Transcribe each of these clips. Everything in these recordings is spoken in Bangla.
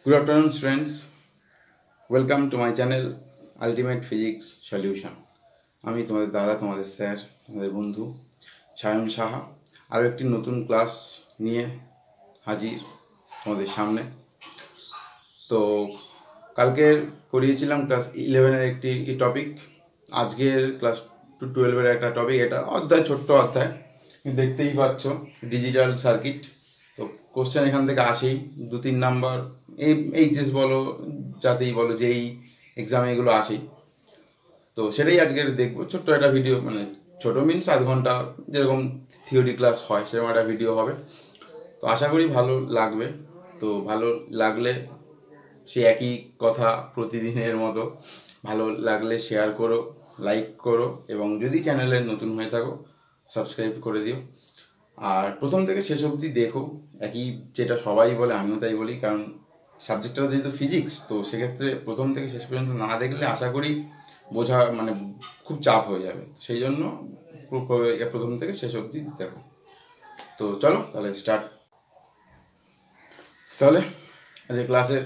Good afternoon, students. Welcome to my channel Ultimate Physics Solution. আমি তোমাদের দাদা, তোমাদের স্যার, তোমাদের বন্ধু সায়ন সাহা আরও একটি নতুন ক্লাস নিয়ে হাজির তোমাদের সামনে। তো কালকের করিয়েছিলাম ক্লাস 11-এর একটি টপিক, আজকের ক্লাস 12-এর একটা টপিক। এটা অধ্যায়, ছোট্ট অধ্যায়, দেখতেই পাচ্ছ, ডিজিটাল সার্কিট। তো কোশ্চেন এখান থেকে আসেই 2-3 নাম্বার, এইচএস বলো, যাতেই বলো, যেই এক্সামে এগুলো আসেই। তো সেটাই আজকের দেখবো। ছোট্ট একটা ভিডিও, মানে ছোটো মিনস আধ ঘন্টা, যেরকম থিওরি ক্লাস হয় সেরকম একটা ভিডিও হবে। তো আশা করি ভালো লাগবে। তো ভালো লাগলে সে একই কথা প্রতিদিনের মতো, ভালো লাগলে শেয়ার করো, লাইক করো, এবং যদি চ্যানেলে নতুন হয়ে থাকো সাবস্ক্রাইব করে দিও। আর প্রথম থেকে শেষ অবধি দেখো, একই যেটা সবাই বলে আমিও তাই বলি, কারণ সাবজেক্টটা যেহেতু ফিজিক্স, তো সেক্ষেত্রে প্রথম থেকে শেষ পর্যন্ত না দেখলে আশা করি বোঝা মানে খুব চাপ হয়ে যাবে। সেই জন্য প্রথম থেকে শেষ অবধি দেখো। তো চলো তাহলে স্টার্ট। তাহলে আজকে ক্লাসের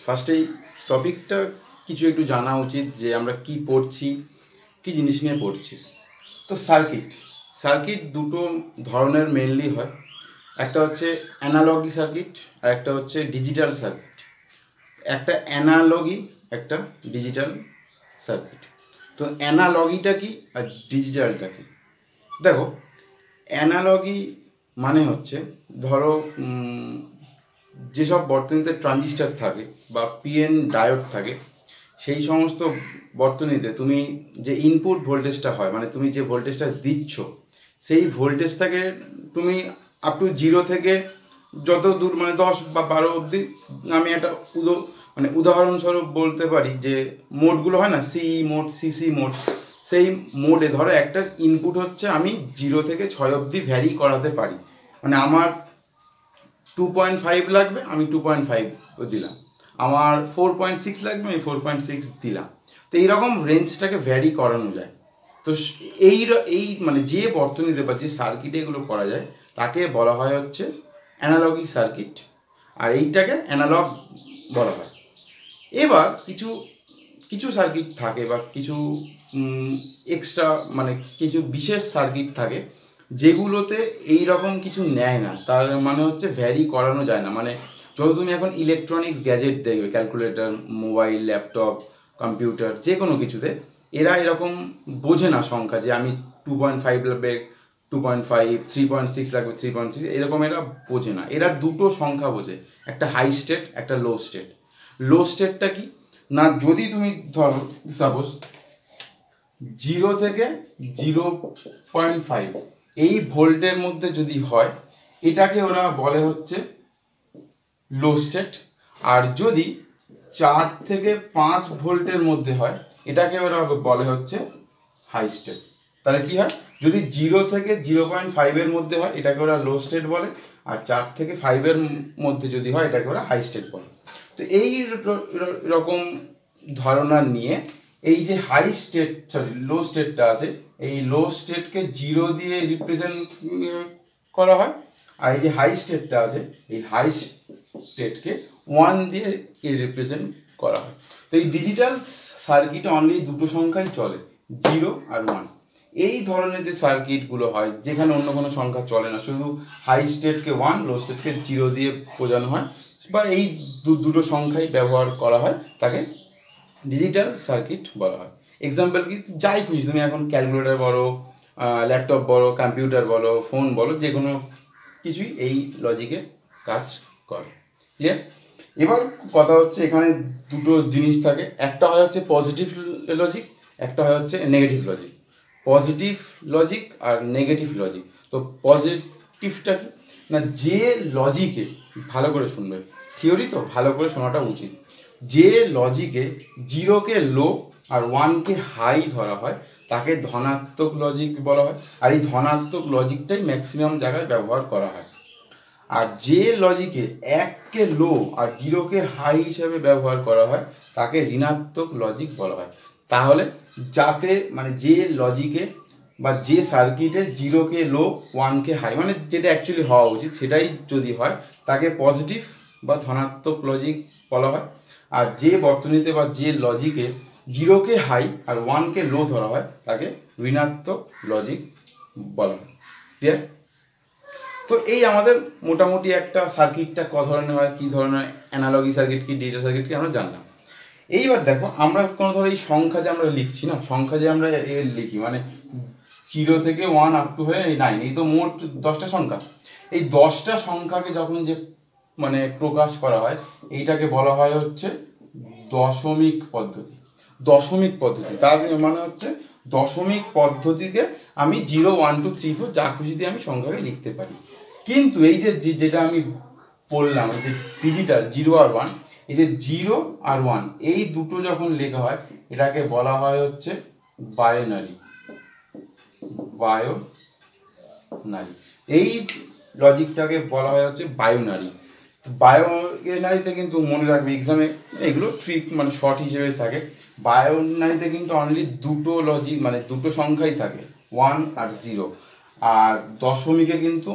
ফার্স্টেই টপিকটা কিছু একটু জানা উচিত, যে আমরা কি পড়ছি, কি জিনিস নিয়ে পড়ছি। তো সার্কিট দুটো ধরনের মেনলি হয়। একটা হচ্ছে অ্যানালগি সার্কিট আর একটা হচ্ছে ডিজিটাল সার্কিট। একটা অ্যানালগি, একটা ডিজিটাল সার্কিট। তো অ্যানালগিটা কি আর ডিজিটালটা কি? দেখো, অ্যানালগি মানে হচ্ছে, ধরো যেসব বর্তনীতে ট্রানজিস্টার থাকে বা পিএন ডায়োড থাকে, সেই সমস্ত বর্তনীতে তুমি যে ইনপুট ভোল্টেজটা হয়, মানে তুমি যে ভোল্টেজটা দিচ্ছ, সেই ভোল্টেজটাকে তুমি আপ টু 0 থেকে যত দূর, মানে 10 বা 12 অবধি, আমি একটা উদাহরণস্বরূপ বলতে পারি যে মোডগুলো হয় না, সিই মোড, সিসি মোড, সেই মোডে ধরো একটা ইনপুট হচ্ছে, আমি 0 থেকে 6 অবধি ভ্যারি করাতে পারি। মানে আমার 2.5 লাগবে, আমি 2.5 দিলাম। আমার 4.6 লাগবে, আমি 4.6 দিলাম। তো এইরকম রেঞ্জটাকে ভ্যারি করানো যায়। তো এই মানে যে বর্তনীতে বা যে সার্কিটে এগুলো করা যায় তাকে বলা হয় হচ্ছে অ্যানালগি সার্কিট, আর এইটাকে অ্যানালগ বলা হয়। এবার কিছু সার্কিট থাকে বা কিছু এক্সট্রা, মানে কিছু বিশেষ সার্কিট থাকে যেগুলোতে এই রকম কিছু নেয় না। তার মানে হচ্ছে ভ্যারি করানো যায় না। মানে যত তুমি এখন ইলেকট্রনিক্স গ্যাজেট দেখবে, ক্যালকুলেটর, মোবাইল, ল্যাপটপ, কম্পিউটার, যে কোনো কিছুতে এরা এরকম বোঝে না সংখ্যা, যে আমি 2.5 লাগবে 2.5, 3.6 লাগবে 3.6, এরকম এরা বোঝে না। এরা দুটো সংখ্যা বোঝে, একটা হাই স্টেট, একটা লো স্টেট। লো স্টেটটা কি না, যদি তুমি ধরো সাপোজ 0 থেকে 0.5 এই ভোল্টের মধ্যে যদি হয়, এটাকে ওরা বলে হচ্ছে লো স্টেট। আর যদি 4 থেকে 5 ভোল্টের মধ্যে হয়, এটাকে ওরা বলে হচ্ছে হাই স্টেট। তাহলে কি হয়, যদি 0 থেকে 0.5 মধ্যে হয় এটাকে ওরা লো স্টেট বলে, আর 4 থেকে 5 মধ্যে যদি হয় এটাকে ওরা হাই স্টেট বলে। তো এই রকম ধারণা নিয়ে এই যে লো স্টেটটা আছে, এই লো স্টেটকে 0 দিয়ে রিপ্রেজেন্ট করা হয়, আর এই যে হাই স্টেটটা আছে, এই হাই স্টেটকে 1 দিয়ে রিপ্রেজেন্ট করা হয়। তো এই ডিজিটাল সার্কিটে অনলি দুটো সংখ্যাই চলে, 0 আর 1। এই ধরনের যে সার্কিটগুলো হয় যেখানে অন্য কোনো সংখ্যা চলে না, শুধু হাই স্টেটকে 1, লো স্টেটকে 0 দিয়ে বোঝানো হয়, বা এই দুটো সংখ্যাই ব্যবহার করা হয়, তাকে ডিজিটাল সার্কিট বলা হয়। এক্সাম্পল কি, যাই খুশি তুমি এখন ক্যালকুলেটর বলো, ল্যাপটপ বলো, কম্পিউটার বলো, ফোন বলো, যে কোনো কিছুই এই লজিকে কাজ করে। ক্লিয়ার? এবার কথা হচ্ছে, এখানে দুটো জিনিস থাকে, একটা হয় হচ্ছে পজিটিভ লজিক, একটা হয় হচ্ছে নেগেটিভ লজিক। পজিটিভ লজিক আর নেগেটিভ লজিক। তো পজিটিভটা কি না, যে লজিকে, ভালো করে শুনবে, থিওরি তো ভালো করে শোনাটা উচিত, যে লজিকে 0কে লো আর 1কে হাই ধরা হয় তাকে ধনাত্মক লজিক বলা হয়। আর এই ধনাত্মক লজিকটাই ম্যাক্সিমাম জায়গায় ব্যবহার করা হয়। আর যে লজিকে 1কে লো আর 0কে হাই হিসেবে ব্যবহার করা হয় তাকে ঋণাত্মক লজিক বলা হয়। তাহলে যাতে, মানে যে লজিকে বা যে সার্কিটে 0কে লো 1কে হাই, মানে যেটা অ্যাকচুয়ালি হওয়া উচিত সেটাই যদি হয়, তাকে পজিটিভ বা ধনাত্মক লজিক বলা হয়। আর যে বর্তনীতে বা যে লজিকে 0কে হাই আর 1কে লো ধরা হয় তাকে ঋণাত্মক লজিক বলা হয়। ক্লিয়ার? তো এই আমাদের মোটামুটি একটা সার্কিটটা ক ধরনের হয়, কী ধরনের অ্যানালগি সার্কিট কি, ডিজিটাল সার্কিট কি আমরা জানলাম। এইবার দেখো আমরা কোনো ধরো এই সংখ্যা যে আমরা লিখছি না, সংখ্যা যে আমরা লিখি মানে 0 থেকে 1 আপ টু হয়ে 9, এই তো মোট 10টা সংখ্যা। এই 10টা সংখ্যাকে যখন যে মানে প্রকাশ করা হয় এইটাকে বলা হয় হচ্ছে দশমিক পদ্ধতি। দশমিক পদ্ধতি তার মানে হচ্ছে দশমিক পদ্ধতিতে আমি 0, 1, 2, 3, 4 যা খুশি দিয়ে আমি সংখ্যাকে লিখতে পারি। কিন্তু এই যে যেটা আমি বললাম যে ডিজিটাল 0 আর 1, এই যে 0 আর 1 এই দুটো যখন লেখা হয় এটাকে বলা হয় হচ্ছে বায়োনারি। এই লজিকটাকে বলা হয় হচ্ছে বায়োনারি। বায়োনারিতে কিন্তু মনে রাখবে এক্সামে এগুলো ট্রিক মানে শর্ট হিসেবে থাকে। বায়োনারিতে কিন্তু অনলি দুটো লজিক মানে দুটো সংখ্যাই থাকে, 1 আর 0। আর দশমিকে কিন্তু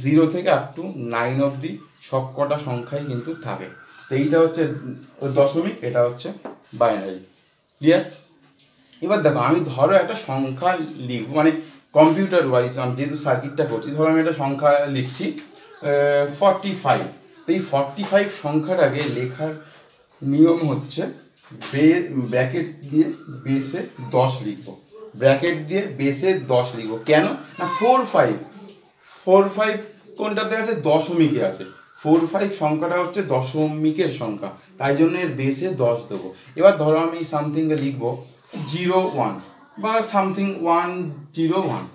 0 থেকে আপ টু 9 অবধি সব কটা সংখ্যাই কিন্তু থাকে। তো এইটা হচ্ছে দশমিক, এটা হচ্ছে বাইনারি। ক্লিয়ার? এবার দেখো আমি ধরো একটা সংখ্যা লিখব মানে কম্পিউটার ওয়াইজ আমি যেহেতু সার্কিটটা করছি, ধরো আমি একটা সংখ্যা লিখছি 45। তো এই 45 সংখ্যাটাকে লেখার নিয়ম হচ্ছে ব্র্যাকেট দিয়ে বেসে 10 লিখবো, ব্র্যাকেট দিয়ে বেসে 10 লিখবো। কেন না 45 কোনটাতে আছে, দশমিকে আছে। 45 সংখ্যাটা হচ্ছে দশমিকের সংখ্যা, তাই জন্য এর বেসে 10 দেবো। এবার ধরো আমি সামথিংকে লিখবো 01 বা সামথিং 101,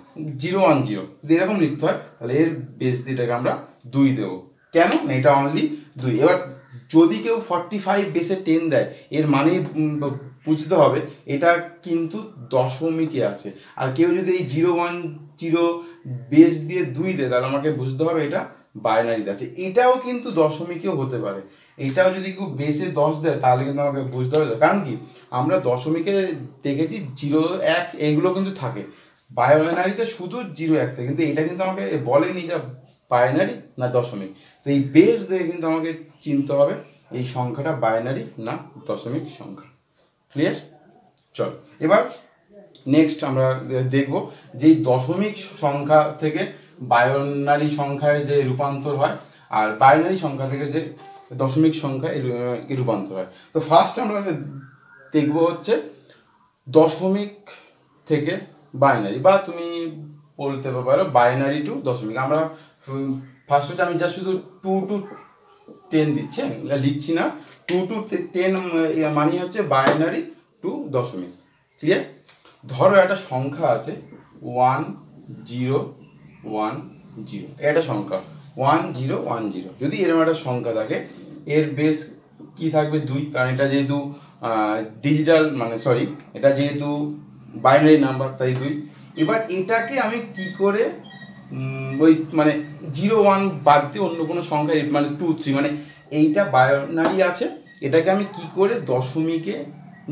010 যদি এরকম লিখতে হয় তাহলে এর বেস দিয়েটাকে আমরা 2 দেবো। কেন না এটা অনলি 2। এবার যদি কেউ 45 বেসে 10 দেয় এর মানে বুঝতে হবে এটা কিন্তু দশমিকে আছে। আর কেউ যদি এই 010 বেস দিয়ে 2 দেয় তাহলে আমাকে বুঝতে হবে এটা বাইনারিতে আছে। এটাও কিন্তু দশমিকেও হতে পারে, এটাও যদি কেউ বেসে 10 দেয় তাহলে কিন্তু আমাকে বুঝতে হবে। কারণ কি আমরা দশমিকে দেখেছি 0, 1 এইগুলো কিন্তু থাকে, বাইনারিতে শুধু 0, 1 থাকে। কিন্তু এটা কিন্তু আমাকে বলেনি যে বাইনারি না দশমিক। তো এই বেস দিয়ে কিন্তু আমাকে চিনতে হবে এই সংখ্যাটা বাইনারি না দশমিক সংখ্যা। ক্লিয়ার? চল এবার নেক্সট আমরা দেখব যে দশমিক সংখ্যা থেকে বাইনারি সংখ্যায় যে রূপান্তর হয় আর বাইনারি সংখ্যা থেকে যে দশমিক সংখ্যায় রূপান্তর হয়। তো ফার্স্ট আমরা দেখব হচ্ছে দশমিক থেকে বাইনারি, বা তুমি বলতে পারো বাইনারি টু দশমিক। আমরা ফার্স্ট হচ্ছে আমি জাস্ট শুধু 2 to 10 দিচ্ছি, লিখছি না। 2 to 10 মানে হচ্ছে বাইনারি টু দশমিক। ক্লিয়ার? ধরো একটা সংখ্যা আছে 1010, এটা সংখ্যা 1010। যদি এরকম একটা সংখ্যা থাকে এর বেস কি থাকবে 2, কারণ এটা যেহেতু ডিজিটাল মানে সরি এটা যেহেতু বাইনারি নাম্বার তাই 2। এবার এটাকে আমি কি করে ওই মানে 01 বাদ দিয়ে অন্য কোনো সংখ্যা মানে 2, 3 মানে এইটা বাইনারি আছে, এটাকে আমি কি করে দশমিকে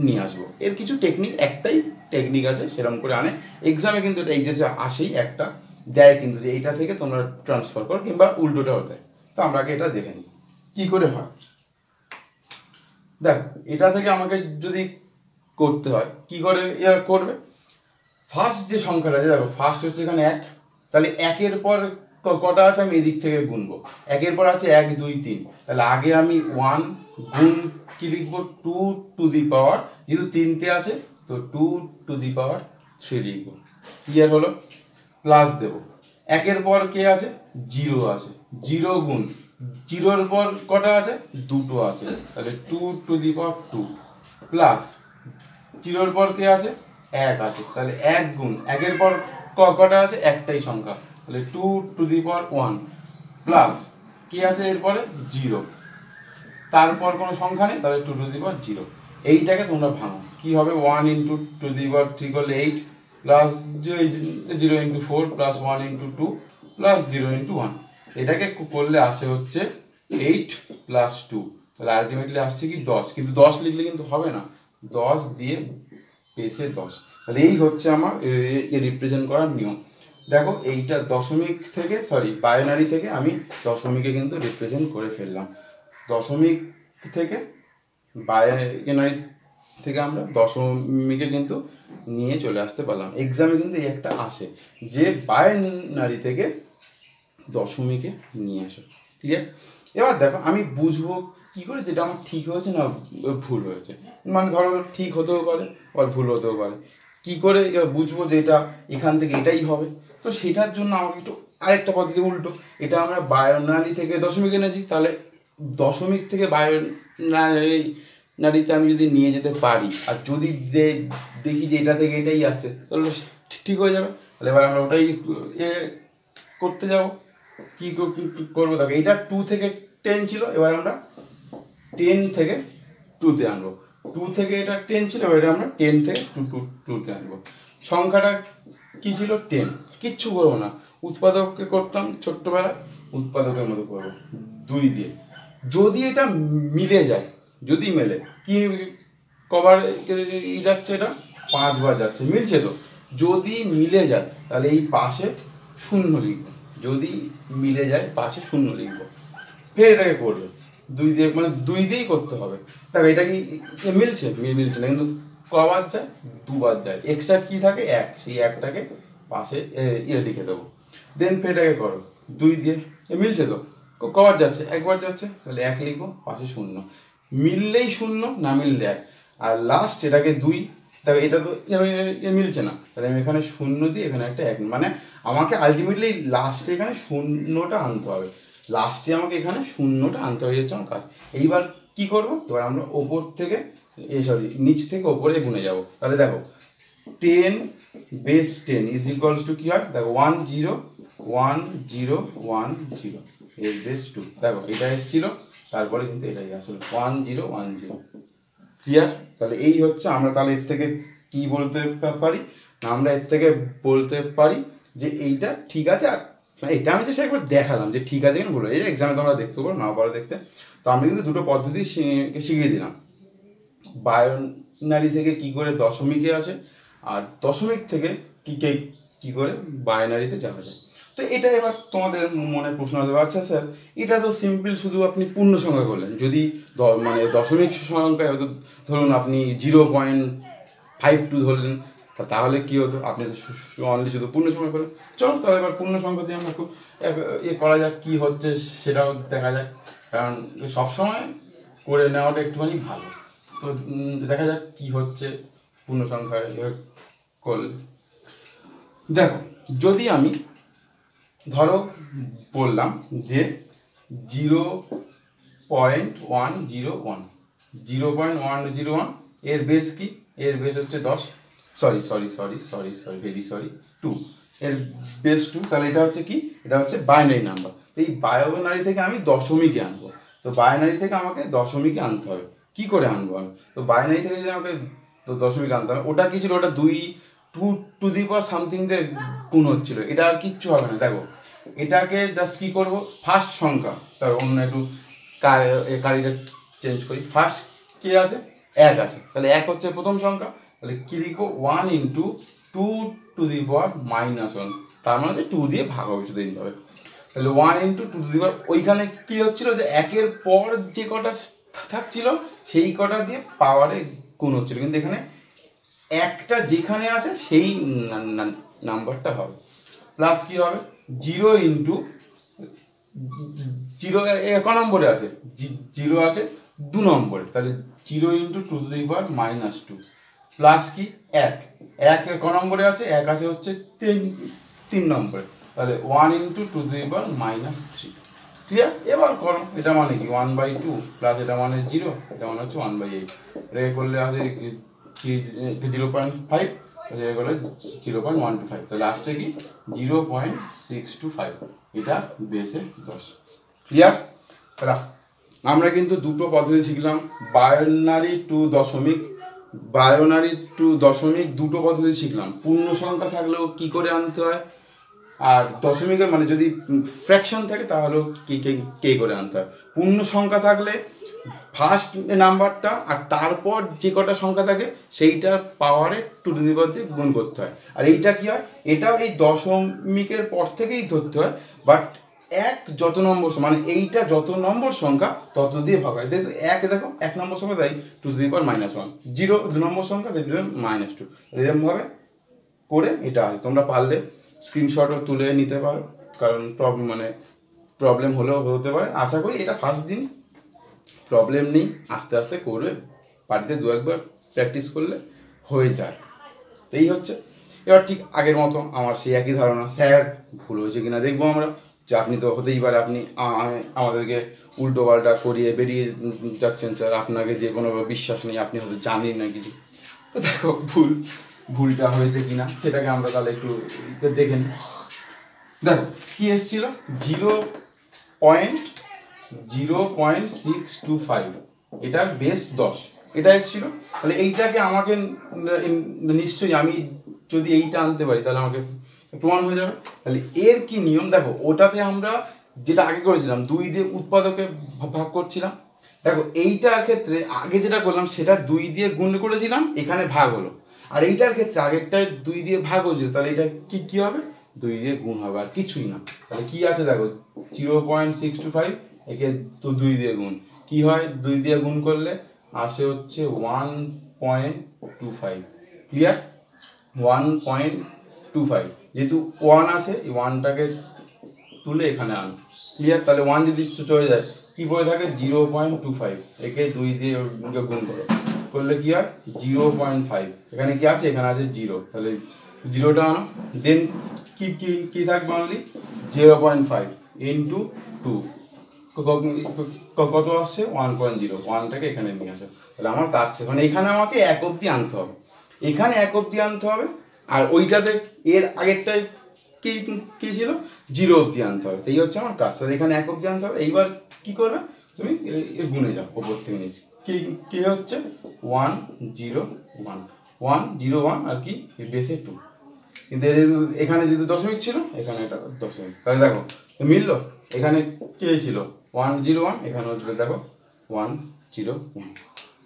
নিয়ে আসবো। এর কিছু টেকনিক, একটাই টেকনিক আছে সেরকম করে আনে এক্সামে, কিন্তু এটা এইচএসে আসেই একটা দেয় কিন্তু যে এইটা থেকে তোমরা ট্রান্সফার করো কিংবা উল্টোটাও দেয়। তো আমরা আগে এটা দেখে নিই কী করে হয়। দেখ এটা থেকে আমাকে যদি করতে হয় কি করে করবে, ফার্স্ট যে সংখ্যাটা আছে দেখো ফার্স্ট হচ্ছে এখানে 1, তাহলে 1-এর পর কটা আছে আমি এদিক থেকে গুনবো। 1-এর পর আছে 1, 2, 3, তাহলে আগে আমি 1 গুণ কি লিখবো 2 টু দি পাওয়ার, যেহেতু 3টে আছে তো 2 টু দি পাওয়ার 3 লিখবো। ক্লিয়ার হলো? প্লাস দেবো 1-এর পর কে আছে 0 আছে, 0 গুণ 0-এর পর কটা আছে 2টো আছে, তাহলে 2 টু দি পাওয়ার 2 প্লাস 0-এর পর কে আছে 1 আছে, তাহলে 1 গুণ 1-এর পর কটা আছে একটাই সংখ্যা, তাহলে 2 টু দি পাওয়ার 1 প্লাস কি আছে এরপরে 0, তারপর কোনো সংখ্যা নেই তাহলে 2 টু দি পাওয়ার 0। এইটাকে তোমরা ভাঙো কি হবে 1 ইন্টু 2 টু দি পাওয়ার 3 করলে 8 plus 0 into 4 plus 1 into 2 plus 0 into 1। এটাকে করলে আসে হচ্ছে 8 প্লাস 2, তাহলে আলটিমেটলি আসছে কি 10। কিন্তু 10 লিখলে কিন্তু হবে না, 10 দিয়ে বেসে 10। তাহলে এই হচ্ছে আমার রিপ্রেজেন্ট করার নিয়ম। দেখো এইটা দশমিক থেকে সরি বাইনারি থেকে আমি দশমিকে কিন্তু রিপ্রেজেন্ট করে ফেললাম। দশমিক থেকে বাইনারি থেকে আমরা দশমিকে কিন্তু নিয়ে চলে আসতে পারলাম। এক্সামে কিন্তু এই একটা আসে যে বাইনারি থেকে দশমিকে নিয়ে আসো, ঠিক আছে। এবার দেখো আমি বুঝবো কী করে যেটা আমার ঠিক হয়েছে না ভুল হয়েছে, মানে ধরো ঠিক হতেও পারে আর ভুল হতেও পারে, কী করে বুঝবো যে এটা এখান থেকে এটাই হবে। তো সেটার জন্য আমাকে একটু আরেকটা পদ্ধতি উল্টো, এটা আমরা বাইনারি থেকে দশমিক এনেছি, তাহলে দশমিক থেকে বাইনারিতে আমি যদি নিয়ে যেতে পারি আর যদি দেখি যে এটা থেকে এটাই আসছে তাহলে ঠিক হয়ে যাবে। তাহলে এবার আমরা ওটাই করতে যাব। কী করবো দেখো, এটা 2 থেকে 10 ছিল, এবার আমরা 10 থেকে 2-তে আনবো। 2 থেকে এটা 10 ছিল, এবার আমরা 10 থেকে 2-তে আনবো। সংখ্যাটা কী ছিল? 10। কিচ্ছু করবো না, উৎপাদককে করতাম ছোট্টবেলায়, উৎপাদকের মতো করবো 2 দিয়ে। যদি এটা মিলে যায়, যদি মেলে, কি কবার যাচ্ছে, এটা 5 বার যাচ্ছে, মিলছে তো। যদি মিলে যায় তাহলে এই পাশে 0 লিখবো, যদি মিলে যায় পাশে 0 লিখবো। ফের এটাকে করবে 2 দিয়ে, মানে 2 দিয়েই করতে হবে। দেখো এটা কি মিলছে? মিলছে না, কিন্তু কবার যায়? 2 বার যায়। এক্সট্রা কি থাকে? 1, সেই 1টাকে পাশে লিখে দেবো। দেন ফের এটাকে করো 2 দিয়ে, মিলছে তো। কবার যাচ্ছে? 1 বার যাচ্ছে, তাহলে 1 লিখবো, পাশে 0। মিললেই 0, না মিললে 1। আর লাস্ট এটাকে 2, তবে এটা তো মিলছে না, তাহলে আমি এখানে 0 দিয়ে এখানে একটা 1, মানে আমাকে আলটিমেটলি লাস্টে এখানে 0টা আনতে হবে। লাস্টে আমাকে এখানে 0টা আনতে হয়ে যাচ্ছে আমার কাজ। এইবার কি করবো? এবার আমরা ওপর থেকে নিচ থেকে ওপরে গুনে যাব। তাহলে দেখো 10 বেস 10 ইজ ইকুয়ালস টু কি হয়? দেখো 1 0 1 0 1 0 এর বেস 2। দেখো এটা এসেছিল, তারপরে কিন্তু এটাই আসলে 1 0 1 0। ক্লিয়ার? তাহলে এই হচ্ছে, আমরা তাহলে এর থেকে কি বলতে পারি না, আমরা এর থেকে বলতে পারি যে এইটা ঠিক আছে। আর এটা আমি জাস্ট একবার দেখালাম যে ঠিক আছে কিনা, বলো এই এক্সামে তোমরা দেখতে পারো, না পারো দেখতে। তো আমি কিন্তু দুটো পদ্ধতি শিখিয়ে দিলাম, বাইনারি থেকে কি করে দশমিকে আসে, আর দশমিক থেকে কি করে বাইনারিতে যাওয়া যায়। তো এটা এবার তোমাদের মনে প্রশ্ন হতে পারে, আচ্ছা স্যার এটা তো সিম্পল, শুধু আপনি পূর্ণ সংখ্যা করলেন, যদি মানে দশমিক সংখ্যায় হয়তো ধরুন আপনি 0.52 ধরলেন, তাহলে কি হতো? আপনি তো অনলি শুধু পূর্ণ সংখ্যা করলেন। চলো তাহলে এবার পূর্ণ সংখ্যা দিয়ে আমরা একটু করা যাক, কী হচ্ছে সেটাও দেখা যাক, কারণ সবসময় করে নেওয়াটা একটুখানি ভালো। তো দেখা যাক কি হচ্ছে পূর্ণ সংখ্যায় করলে। দেখো যদি আমি ধরো বললাম যে 0.101 0.101 এর বেস কি? এর বেস হচ্ছে 10, সরি 2, এর বেস 2। তাহলে এটা হচ্ছে কি? এটা হচ্ছে বাইনারি নাম্বার। এই বাইনারি থেকে আমি দশমিকে আনবো। তো বাইনারি থেকে আমাকে দশমিকে আনতে হবে। কি করে আনবো আমি? তো বাইনারি থেকে যদি আমাকে দশমিকে আনতে হবে, ওটা কি ছিল? ওটা 2 টু দি পাওয়ার সামথিং দিয়ে গুণ হচ্ছিল, এটা আর কিচ্ছু হবে না। দেখো এটাকে জাস্ট কি করব, ফার্স্ট সংখ্যা, তার অন্য একটু কারিটা চেঞ্জ করি। ফার্স্ট কে আছে? 1 আছে, তাহলে 1 হচ্ছে প্রথম সংখ্যা। তাহলে কি লিখবো? 1 × 2 টু দি পাওয়ার -1, তার মানে 2 দিয়ে ভাগ হবে শুধু এইভাবে। তাহলে 1 × 2 টু দি পাওয়ার, ওইখানে কি হচ্ছিল যে 1-এর পর যে কটা থাকছিল সেই কটা দিয়ে পাওয়ারে গুণ হচ্ছিল, কিন্তু এখানে একটা যেখানে আছে সেই নাম্বারটা হবে। প্লাস কি হবে? 0 × 0 এক নম্বরে আছে, 0 আছে 2 নম্বরে, তাহলে 0 × 2 টু দি পাওয়ার -2। প্লাস কি? 1 এক নম্বরে আছে, 1 আছে হচ্ছে 3 নম্বরে, তাহলে 1 × 2 টু দি পাওয়ার -3। ক্লিয়ার? এবার করো, এটা মানে কি 1/2 প্লাস এটা মানে 0, এটা মানে হচ্ছে 1/8। এটা করলে আছে 0.5, করলে 0.125, তাহলে লাস্টে কি 0.625, এটা বেসে 10। ক্লিয়ার? তাহলে আমরা কিন্তু দুটো পদ্ধতি শিখলাম, বাইনারি টু দশমিক, বাইনারি টু দশমিক দুটো পদ্ধতি শিখলাম। পূর্ণ সংখ্যা থাকলেও কি করে আনতে হয়, আর দশমিকে মানে যদি ফ্র্যাকশন থাকে তাহলেও কে করে আনতে হয়। পূর্ণ সংখ্যা থাকলে ফার্স্ট নাম্বারটা আর তারপর যে কটা সংখ্যা থাকে সেইটার পাওয়ারে টু টু দি পাওয়ার দিয়ে গুণ করতে হয়। আর এইটা কি হয়? এটাও এই দশমিকের পর থেকেই ধরতে হয়, বাট এক যত নম্বর মানে এইটা যত নম্বর সংখ্যা তত দিয়ে ভাগ হয়। দেখো এক, দেখো 1 নম্বর সংখ্যা তাই 2⁻⁻1, 0 2 নম্বর সংখ্যা তাই -2, এরকমভাবে করে এটা আছে। তোমরা পারলে স্ক্রিনশটও তুলে নিতে পারো, কারণ প্রবলেম হলেও হতে পারে। আশা করি এটা ফার্স্ট দিন প্রবলেম নেই, আস্তে আস্তে করবে, বাড়িতে 2-1বার প্র্যাকটিস করলে হয়ে যায়। এই হচ্ছে। এবার ঠিক আগের মতো আমার সেই একই ধারণা, স্যার ভুল হয়েছে কিনা দেখবো আমরা, যে আপনি তো হতেই পারে আপনি আমাদেরকে উল্টো পাল্টা করিয়ে বেরিয়ে যাচ্ছেন স্যার, আপনাকে যে কোনো বিশ্বাস নেই, আপনি হয়তো জানেন না কিছু। তো দেখো ভুলটা হয়েছে কিনা সেটাকে আমরা তাহলে একটু দেখে নিই। দেখো কি এসেছিল, 0.625, এটা বেস 10, এটা এসেছিল। তাহলে এইটাকে আমাকে নিশ্চয়ই আমি যদি এইটা আনতে পারি তাহলে আমাকে প্রমাণ হয়ে যাবে। তাহলে এর কি নিয়ম দেখো, ওটাতে আমরা যেটা আগে করেছিলাম 2 দিয়ে উৎপাদকে ভাগ করছিলাম, দেখো এইটার ক্ষেত্রে আগে যেটা করলাম সেটা 2 দিয়ে গুণ করেছিলাম, এখানে ভাগ হলো। আর এইটার ক্ষেত্রে আগেরটায় 2 দিয়ে ভাগ হয়েছিল, তাহলে এটা কি হবে, 2 দিয়ে গুণ হবে, আর কিছুই না। তাহলে কি আছে দেখো, 0.625, একে তো 2 দিয়ে গুণ, কি হয় 2 দিয়ে গুণ করলে আসে হচ্ছে 1.25, ক্লিয়ার, 1.25। যেহেতু 1 আছে, এই 1টাকে তুলে এখানে আনো, ক্লিয়ার। তাহলে 1 যদি চলে যায় কি পড়ে থাকে, 0.25, একে 2 দিয়ে গুণ করলে কি হয় 0.5, এখানে কি আছে, এখানে আছে 0, তাহলে 0টা আনো, দেন কি থাকবে অনলি 0.5 ইন্টু 2, কত আসছে 1.0, 1টাকে এখানে নিয়ে আসে। তাহলে আমার কাজ মানে এখানে আমাকে 1 অবধি আনতে হবে, এখানে 1 অবধি আনতে হবে, আর ওইটাতে এর আগেরটায় কি ছিল 0 অবধি আনতে হবে। এই হচ্ছে আমার কাজ, তাহলে এখানে 1 অবধি আনতে হবে। এইবার কি করবে তুমি, গুনে যাও ওপর থেকে নিচে, কি হচ্ছে 1 0 1 1 0 1, আর কি বেসে 2, কিন্তু এখানে যেহেতু দশমিক ছিল এখানে এটা দশমিক, তাহলে দেখো মিললো, এখানে কে ছিল 1 0 1, এখানে দেখো 1 0 1,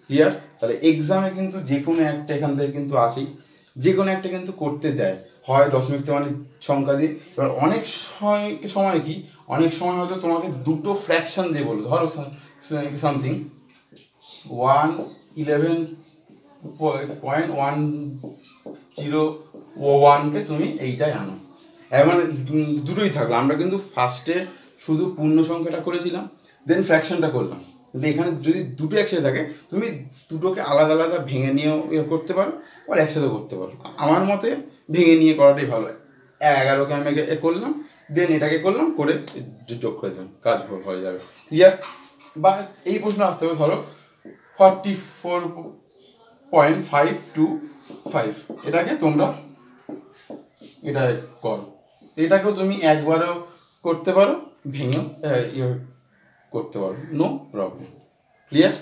ক্লিয়ার। তাহলে এক্সামে কিন্তু যে কোনো একটা এখান থেকে কিন্তু আসেই, যে কোনো একটা কিন্তু করতে দেয়, হয় দশমিক মানে সংখ্যা দিয়ে। এবার অনেক সময় কি, অনেক সময় হয়তো তোমাকে দুটো ফ্র্যাকশন দিয়ে বললো, ধরো সামথিং 111.101কে তুমি এইটাই আনো, মানে দুটোই থাকলো। আমরা কিন্তু ফার্স্টে শুধু পূর্ণ সংখ্যাটা করেছিলাম, দেন ফ্র্যাকশনটা করলাম, কিন্তু এখানে যদি দুটো একসাথে থাকে তুমি দুটোকে আলাদা আলাদা ভেঙে নিয়েও করতে পারো, আর একসাথে করতে পারো। আমার মতে ভেঙে নিয়ে করাটাই ভালো। 11কে আমি করলাম, দেন এটাকে করলাম, করে যোগ করে দিলাম, কাজ হয়ে যাবে, ক্লিয়ার। বা এই প্রশ্ন আসতে হবে, ধরো 44.525, এটাকে তোমরা এটা করো, এটাকেও তুমি একবারও করতে পারো, ভেঙেও করতে পারো, নো প্রবলেম, ক্লিয়ার।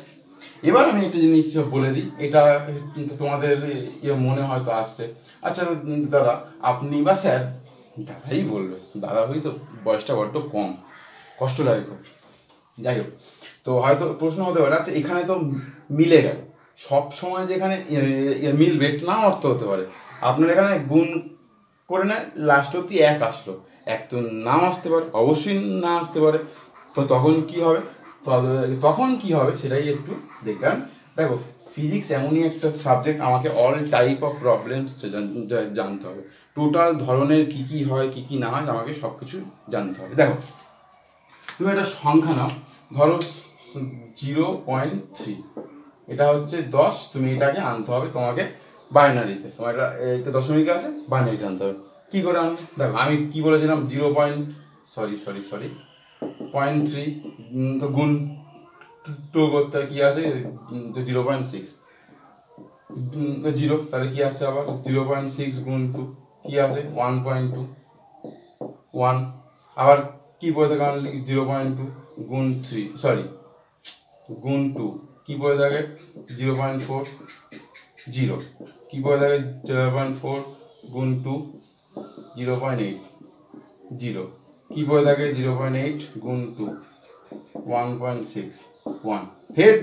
এবার আমি একটা জিনিস বলে দিই, এটা তোমাদের মনে হয়তো আসছে, আচ্ছা দাদা আপনি বা স্যার, দাদাই বলবে, দাদা হই তো বয়সটা বড্ড কম, কষ্ট লাগে খুব, যাই হোক। তো হয়তো প্রশ্ন হতে পারে, আচ্ছা এখানে তো মিলে গেল, সব সময় যেখানে মিলবে না অর্থ হতে পারে, আপনার এখানে গুণ করে নেয় লাস্ট অব্দি 1 আসলো, 1 তো নাও আসতে পারে, অবশ্যই না আসতে পারে, তো তখন কি হবে, সেটাই একটু দেখবেন। দেখো ফিজিক্স এমনই একটা সাবজেক্ট, আমাকে অল টাইপ অফ প্রবলেমস জানতে হবে, টোটাল ধরনের কী কী হয় কী কী না হয় আমাকে সব কিছু জানতে হবে। দেখো তুমি একটা সংখ্যা নাও, ধরো 0.3, এটা হচ্ছে 10, তুমি এটাকে আনতে হবে তোমাকে বাইনারিতে, তোমার এটা দশমিক আছে, বাইনারিতে আনতে হবে। কী করে আনবে, দেখো আমি কি বলেছিলাম, 0.3 গুণ 2 করতে কী আছে 0.6, 0, তাহলে কী আসছে আবার 0.6 গুণ 2 কী আছে 1.2, 1, আবার কী পড়ে থাকে 0.2 গুণ 3, গুণ 2 কী পড়ে থাকে 0.4, 0 কী পড়ে থাকে 0.4 গুণ 2 0.8, 0 কী পড়ে থাকে 0.8 গুণ 2 1.6, 1, হেড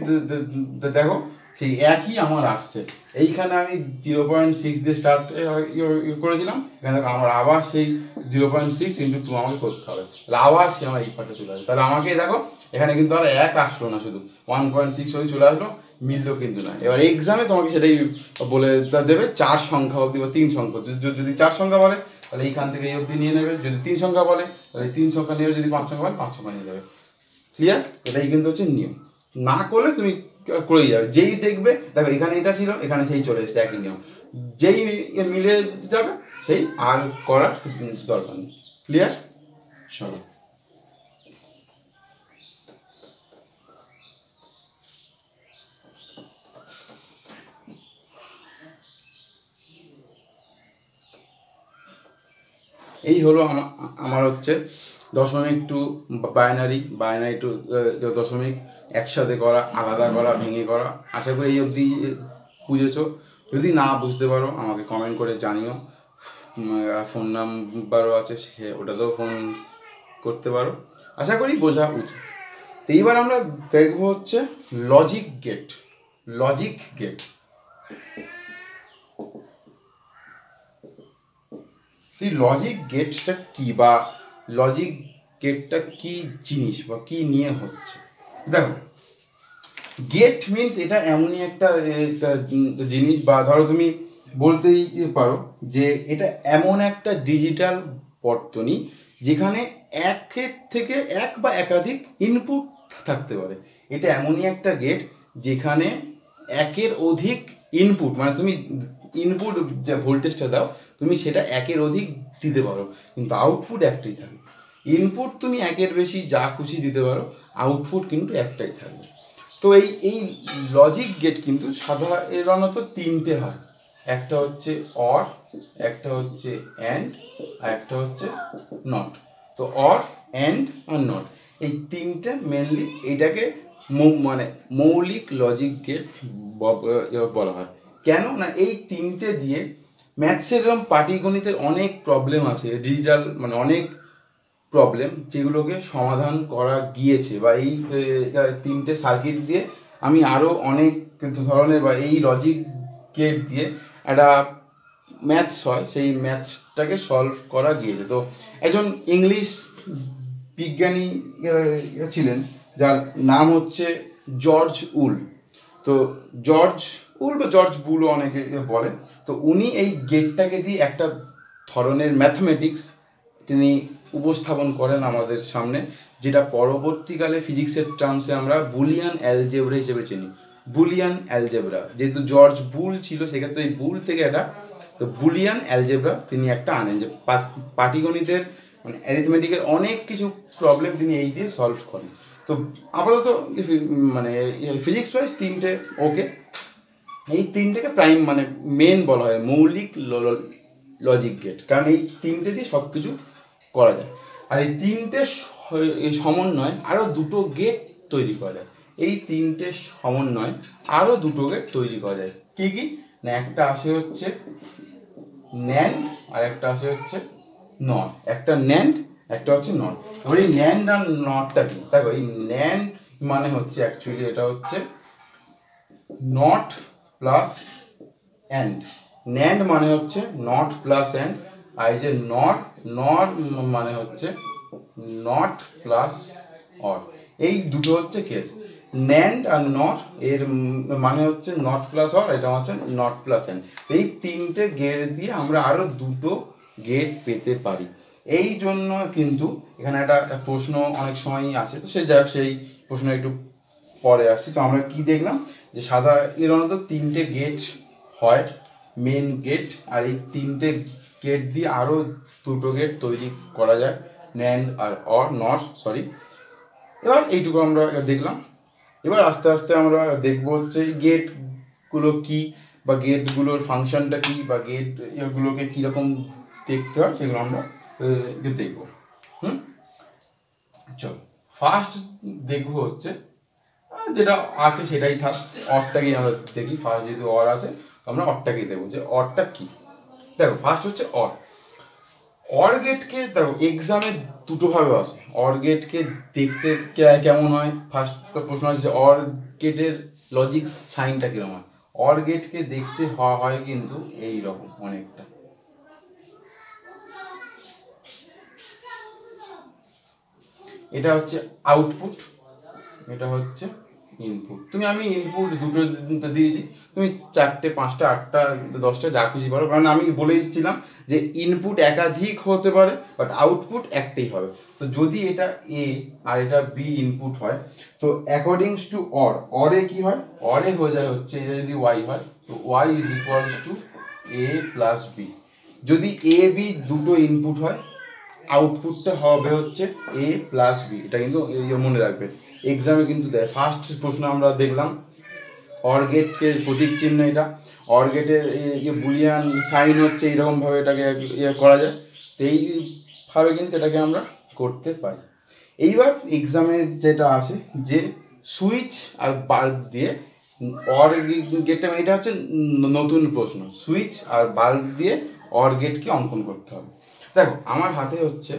দেখো সেই একই আমার আসছে। এইখানে আমি 0.6 দিয়ে স্টার্ট করেছিলাম, এখানে আমার আবার সেই 0.6 ইন্টু 2 আমাকে করতে হবে, তাহলে আবার সে আমার এই পার্টে চলে আসবে। তাহলে আমাকে দেখো এখানে কিন্তু আর 1 আসলো না, শুধু 1.6 হয়ে চলে আসলো, মিললো কিন্তু না। এবার এক্সামে তোমাকে সেটাই বলে দেবে 4 সংখ্যা অবধি বা 3 সংখ্যা, যদি 4 সংখ্যা বলে তাহলে এইখান থেকে এই অবধি নিয়ে নেবে, যদি 3 সংখ্যা বলে তাহলে 3 সংখ্যা নেবে, যদি 5 সংখ্যা বলে 5 সংখ্যা নিয়ে নেবে। ক্লিয়ার? এটাই কিন্তু হচ্ছে নিয়ম। না করলে তুমি করেই যাবে, যেই দেখবে দেখো এখানে এটা ছিল, এখানে সেই চলে এসছে একই নিয়ম, যেই মিলে যাবে সেই আর করার দরকার নেই। ক্লিয়ার? চলো এই হলো আমার হচ্ছে দশমিক টু বাইনারি টু দশমিক একসাথে করা, আলাদা করা, ভেঙে করা। আশা করি এই অবধি বুঝেছো। যদি না বুঝতে পারো আমাকে কমেন্ট করে জানিও, ফোন নাম্বারও আছে, সে ওটাতেও ফোন করতে পারো। আশা করি বোঝা উচিত। তো এইবার আমরা দেখবো হচ্ছে লজিক গেট। লজিক গেট এই লজিক গেটটা কি, বা লজিক গেটটা কি জিনিস বা কি নিয়ে হচ্ছে? দেখো, গেট মিনস এটা এমনই একটা জিনিস, বা ধরো তুমি বলতেই পারো যে এটা এমন একটা ডিজিটাল বর্তনী যেখানে একের থেকে এক বা একাধিক ইনপুট থাকতে পারে। এটা এমনই একটা গেট যেখানে একের অধিক ইনপুট, মানে তুমি ইনপুট যে ভোল্টেজটা দাও তুমি সেটা একের অধিক দিতে পারো, কিন্তু আউটপুট একটাই থাকবে। ইনপুট তুমি একের বেশি যা খুশি দিতে পারো, আউটপুট কিন্তু একটাই থাকবে। তো এই লজিক গেট কিন্তু সাধারণত 3টে হয়। একটা হচ্ছে অর, একটা হচ্ছে অ্যান্ড, আর একটা হচ্ছে নট। তো অর, অ্যান্ড আর নট, এই 3টে মেনলি এটাকে মানে মৌলিক লজিক গেট বলা হয়। কেন না এই 3টে দিয়ে ম্যাথসের এরকম পাটিগণিতের অনেক প্রবলেম আছে, ডিজিটাল মানে অনেক প্রবলেম যেগুলোকে সমাধান করা গিয়েছে, বা এই 3টে সার্কিট দিয়ে আমি আরও অনেক ধরনের, বা এই লজিক গেট দিয়ে একটা ম্যাথস হয়, সেই ম্যাথসটাকে সলভ করা গিয়েছে। তো একজন ইংলিশ বিজ্ঞানী ছিলেন যার নাম হচ্ছে জর্জ উল। তো জর্জ উল বা জর্জ বুলও অনেকে বলে। তো উনি এই গেটটাকে দিয়ে একটা ধরনের ম্যাথমেটিক্স তিনি উপস্থাপন করেন আমাদের সামনে, যেটা পরবর্তীকালে ফিজিক্সের টার্মসে আমরা বুলিয়ান অ্যালজেব্রা হিসেবে চিনি। বুলিয়ান অ্যালজেব্রা, যেহেতু জর্জ বুল ছিল সেক্ষেত্রে এই বুল থেকে একটা তো বুলিয়ান অ্যালজেব্রা তিনি একটা আনেন, যে পাটিগণিতের মানে অ্যারিথমেটিকের অনেক কিছু প্রবলেম তিনি এই দিয়ে সলভ করেন। তো আপাতত মানে ফিজিক্স ওয়াইজ 3টে ওকে, এই 3টেকে প্রাইম মানে মেন বলা হয়, মৌলিক লজিক গেট, কারণ এই 3টে দিয়ে সব কিছু করা যায়। আর এই 3টে সমন্বয় আরও 2টো গেট তৈরি করা যায়। এই 3টে সমন্বয় আরও 2টো গেট তৈরি করা যায়। কি কি না, একটা আসে হচ্ছে ন্যান্ড, আর একটা আসে হচ্ছে নট। একটা ন্যান্ড, একটা হচ্ছে নট। এবার এই ন্যান্ড আর নটটা কি? দেখো, এই ন্যান্ড মানে হচ্ছে অ্যাকচুয়ালি এটা হচ্ছে নট প্লাস অ্যান্ড। ন্যান্ড মানে হচ্ছে নট প্লাস অ্যান্ড, আর এই যে নট, নট মানে হচ্ছে নট প্লাস অর। এই দুটো হচ্ছে কেস। ন্যান্ড আর নট এর মানে হচ্ছে নট প্লাস অর, এটা হচ্ছে নট প্লাস অ্যান্ড। এই 3টে গেট দিয়ে আমরা আরও 2টো গেট পেতে পারি। এই জন্য কিন্তু এখানে একটা প্রশ্ন অনেক সময়ই আছে, তো সেই প্রশ্ন একটু পরে আসছি। তো আমরা কি দেখলাম যে সাধারণত 3টে গেট হয়, মেন গেট, আর এই 3টে গেট দিয়ে আরও 2টো গেট তৈরি করা যায়, ন্যান্ড আর অর, নট সরি। এবার এইটুকু আমরা দেখলাম। এবার আস্তে আস্তে আমরা দেখবো হচ্ছে গেটগুলো কি, বা গেটগুলোর ফাংশনটা কি, বা গেট এগুলোকে কীরকম দেখতে হয় সেগুলো আমরা দেখবো। চলো ফার্স্ট দেখবো হচ্ছে যেটা আছে সেটাই থাক, অরটাকেই আমরা দেখি। ফার্স্ট যেহেতু অর আছে আমরা অরটাকেই দেখবো যে অরটা কি। দেখো ফার্স্ট হচ্ছে অর। অর গেটকে দেখো এক্সামে 2টো ভাবে আসে। অর গেটকে দেখতে কেমন হয়, ফার্স্ট প্রশ্ন আছে যে অর গেটের লজিক সাইনটা কীরকম হয়, অর গেটকে দেখতে হয় কিন্তু এই রকম অনেকটা। এটা হচ্ছে আউটপুট, এটা হচ্ছে ইনপুট। আমি ইনপুট দুটো দিয়েছি, তুমি 4টে 5টা 8টা 10টা যা খুশি পারো, কারণ আমি বলেইছিলাম যে ইনপুট একাধিক হতে পারে বাট আউটপুট একটাই হবে। তো যদি এটা এ আর এটা বি ইনপুট হয়, তো অ্যাকর্ডিংস টু অরে কি হয়, অরে হয়ে যায় হচ্ছে এটা যদি ওয়াই হয় তো Y is equals to A plus B. যদি এ বি দুটো ইনপুট হয়, আউটপুটটা হবে হচ্ছে এ প্লাস বি। এটা কিন্তু মনে রাখবে, এক্সামে কিন্তু দেয়। ফার্স্ট প্রশ্ন আমরা দেখলাম অর গেটকে প্রতীক চিহ্ন, এটা অর গেটের বুলিয়ান সাইন হচ্ছে এইরকমভাবে এটাকে করা যায়। তো এইভাবে কিন্তু এটাকে আমরা করতে পারি। এইবার এক্সামে যেটা আসে যে সুইচ আর বাল্ব দিয়ে অর গেটটা, এটা হচ্ছে নতুন প্রশ্ন, সুইচ আর বাল্ব দিয়ে অর গেটকে অঙ্কন করতে হবে। দেখো আমার হাতে হচ্ছে,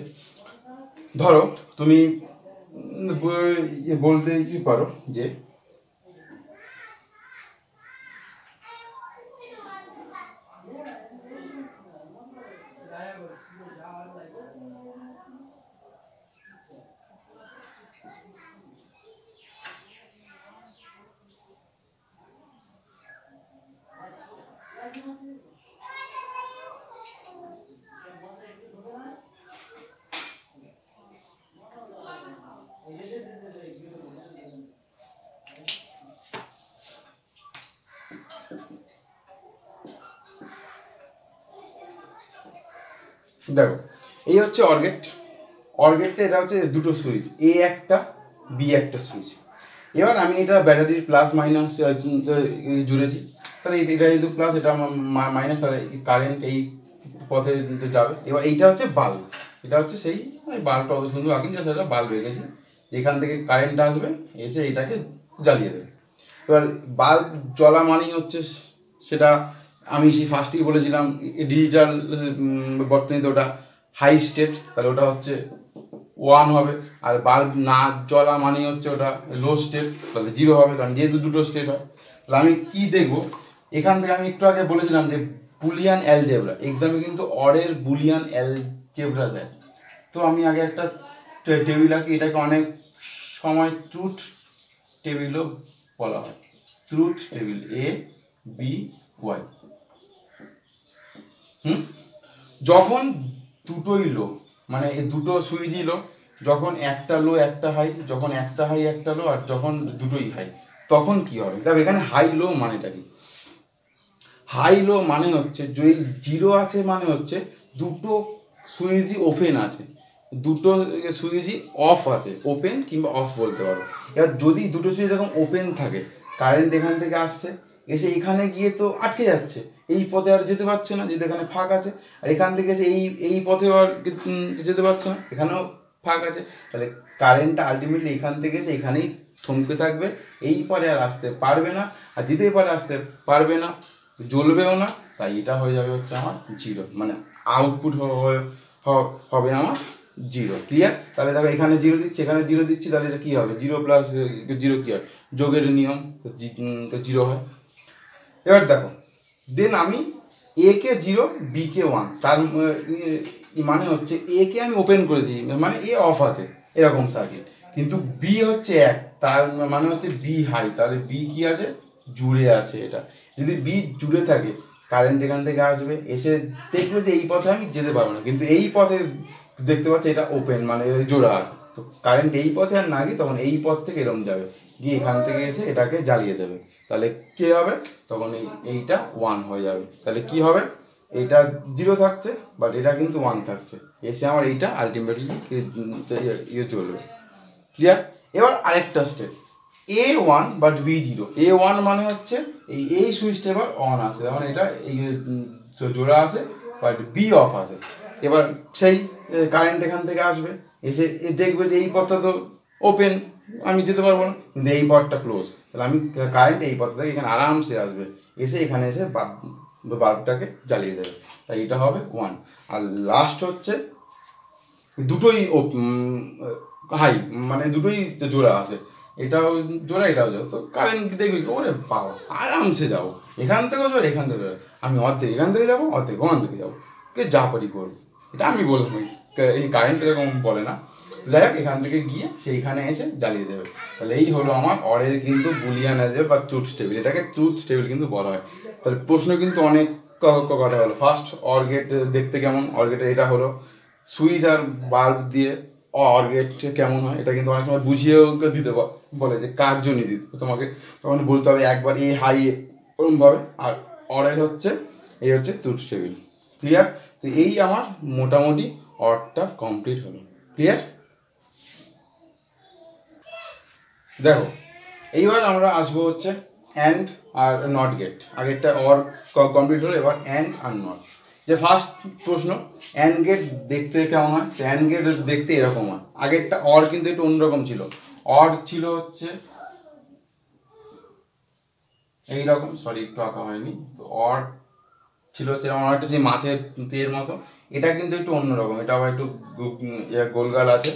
ধরো তুমি বলতে কি পারো যে দেখো এই হচ্ছে অরগেট, অরগেটটা এটা হচ্ছে দুটো সুইচ, এ একটা বি একটা সুইচ। এবার আমি এটা ব্যাটারির প্লাস মাইনাস জুড়েছি, তাহলে এটা যেহেতু প্লাস এটা মাইনাস, তাহলে কারেন্ট এই পথে যাবে। এবার এইটা হচ্ছে বাল্ব, এটা হচ্ছে সেই বাল্বটা অত সুন্দর আঁকিনি, যা সেটা বাল্ব রেখেছি, এখান থেকে কারেন্ট আসবে এসে এটাকে জ্বালিয়ে দেবে। এবার বাল্ব জ্বলা মানেই হচ্ছে সেটা আমি সেই ফার্স্টেই বলেছিলাম ডিজিটাল বর্তনীতে ওটা হাই স্টেট, তাহলে ওটা হচ্ছে 1 হবে। আর বাল্ব না জ্বলা মানেই হচ্ছে ওটা লো স্টেট, তাহলে 0 হবে, কারণ যেহেতু দুটো স্টেট হয়। তাহলে আমি কি দেখবো, এখান থেকে আমি একটু আগে বলেছিলাম যে বুলিয়ান অ্যালজেব্রা, এক্সামে কিন্তু অরের বুলিয়ান অ্যালজেব্রা দেয়। তো আমি আগে একটা টেবিল আঁকি, এটাকে অনেক সময় ট্রুথ টেবিলও বলা হয়, truth table A B Y. যখন দুটোই লো, মানে এই দুটো সুইচই লো, যখন একটা লো একটা হাই, যখন একটা হাই একটা লো, আর যখন দুটোই হাই, তখন কি হবে? তবে এখানে হাই লো মানেটা কি? হাই লো মানে হচ্ছে যে 0 আছে মানে হচ্ছে দুটো সুইচই ওপেন আছে, দুটো সুইচই অফ আছে, ওপেন কিংবা অফ বলতে পারো। এবার যদি দুটো সুইচ এরকম ওপেন থাকে, কারেন্ট এখান থেকে আসছে, এসে এখানে গিয়ে তো আটকে যাচ্ছে, এই পথে আর যেতে পারছে না যেহেতু এখানে ফাঁক আছে, আর এখান থেকে এসে এই পথেও আর যেতে পারছে না, এখানেও ফাঁক আছে, তাহলে কারেন্টটা আলটিমেটলি এখান থেকে এসে এখানেই থমকে থাকবে, এই পরে আর আসতে পারবে না, আর দ্বিতীয় পরে আসতে পারবে না, জ্বলবেও না। তাই এটা হয়ে যাবে হচ্ছে আমার 0, মানে আউটপুট হবে আমার 0। ক্লিয়ার? তাহলে দেখো এখানে 0 দিচ্ছি, এখানে 0 দিচ্ছি, তাহলে এটা কী হবে? 0 প্লাস 0 কী হয়? যোগের নিয়ম, তো 0 হয়। এবার দেখো দেন আমি এ কে 0 বি কে 1, তার মানে হচ্ছে এ কে আমি ওপেন করে দিই, মানে এ অফ আছে এরকম সার্কিট, কিন্তু বি হচ্ছে 1, তার মানে হচ্ছে বি হাই, তাহলে বি কি আছে? জুড়ে আছে। এটা যদি বি জুড়ে থাকে, কারেন্ট এখান থেকে আসবে, এসে দেখবে যে এই পথে আমি যেতে পারবো না, কিন্তু এই পথে দেখতে পাচ্ছি এটা ওপেন, মানে জোড়া আছে, তো কারেন্ট এই পথে আর না গিয়ে তখন এই পথ থেকে এরম যাবে, গিয়ে এখান থেকে এসে এটাকে জ্বালিয়ে দেবে। তাহলে কী হবে? তখন এইটা 1 হয়ে যাবে। তাহলে কি হবে? এইটা 0 থাকছে বাট এটা কিন্তু 1 থাকছে, এসে আমার এইটা আলটিমেটলি চলবে। ক্লিয়ার? এবার আরেকটা step, A1 but B0। A1 মানে হচ্ছে এই সুইচটা এবার অন আছে, যেমন এটা এই জোড়া আছে বাট বি অফ আছে। এবার সেই কারেন্ট এখান থেকে আসবে, এসে দেখবে যে এই পথটা তো ওপেন, আমি যেতে পারবো না, কিন্তু এই পথটা ক্লোজ, তাহলে আমি কারেন্ট এই পথটা থেকে এখানে আরামসে আসবে, এসে এখানে এসে বাল্বটাকে জ্বালিয়ে দেবে। তাই এটা হবে 1। আর লাস্ট হচ্ছে দুটোই হাই, মানে দুটোই জোড়া আছে, এটাও জোড়া এটাও জোড়া, তো কারেন্ট দেখবি ওরে বাবা আরামসে যাবো, এখান থেকেও জোর এখান থেকে জোর, আমি অর্ধেক এখান থেকে যাবো অর্ধেক ওখান থেকে যাবো, কে যা পারি করবো, এটা আমি বললাম। এই কারেন্ট এরকম বলে না। যাই হোক এখান থেকে গিয়ে সেইখানে এসে জ্বালিয়ে দেবে। তাহলে এই হলো আমার অরের কিন্তু বুলিয়ান অ্যালজেব্রা বা ট্রুথ টেবিল, এটাকে ট্রুথ টেবিল কিন্তু বলা হয়। তাহলে প্রশ্ন কিন্তু অনেক কথা হলো। ফার্স্ট অর গেট দেখতে কেমন, অর গেটে এটা হলো সুইচ আর বাল্ব দিয়ে অর গেট কেমন হয়, এটা কিন্তু অনেক সময় বুঝিয়েও দিতে বলে যে কার জন্য দিতে, তোমাকে তখন বলতে হবে একবার এ হাই ওরমভাবে, আর অরের হচ্ছে এই হচ্ছে ট্রুথ টেবিল। ক্লিয়ার? তো এই আমার মোটামুটি অরটা কমপ্লিট হলো। ক্লিয়ার? দেখো এইবার আমরা আসবো হচ্ছে অ্যান্ড আর নট গেট। আগেরটা অর কমপ্লিট হলো, এবার অ্যান্ড আর নট। যে ফার্স্ট প্রশ্ন অ্যান্ড গেট দেখতে কেমন হয়, তো অ্যান্ড গেট দেখতে এরকম হয়। আগেরটা অর কিন্তু একটু অন্যরকম ছিল, অর ছিল হচ্ছে এইরকম, সরি একটু আঁকা হয়নি, তো অর ছিল হচ্ছে আমার একটা সেই মাছের তের মতো, এটা কিন্তু একটু অন্যরকম, এটা আবার একটু গোলগাল আছে,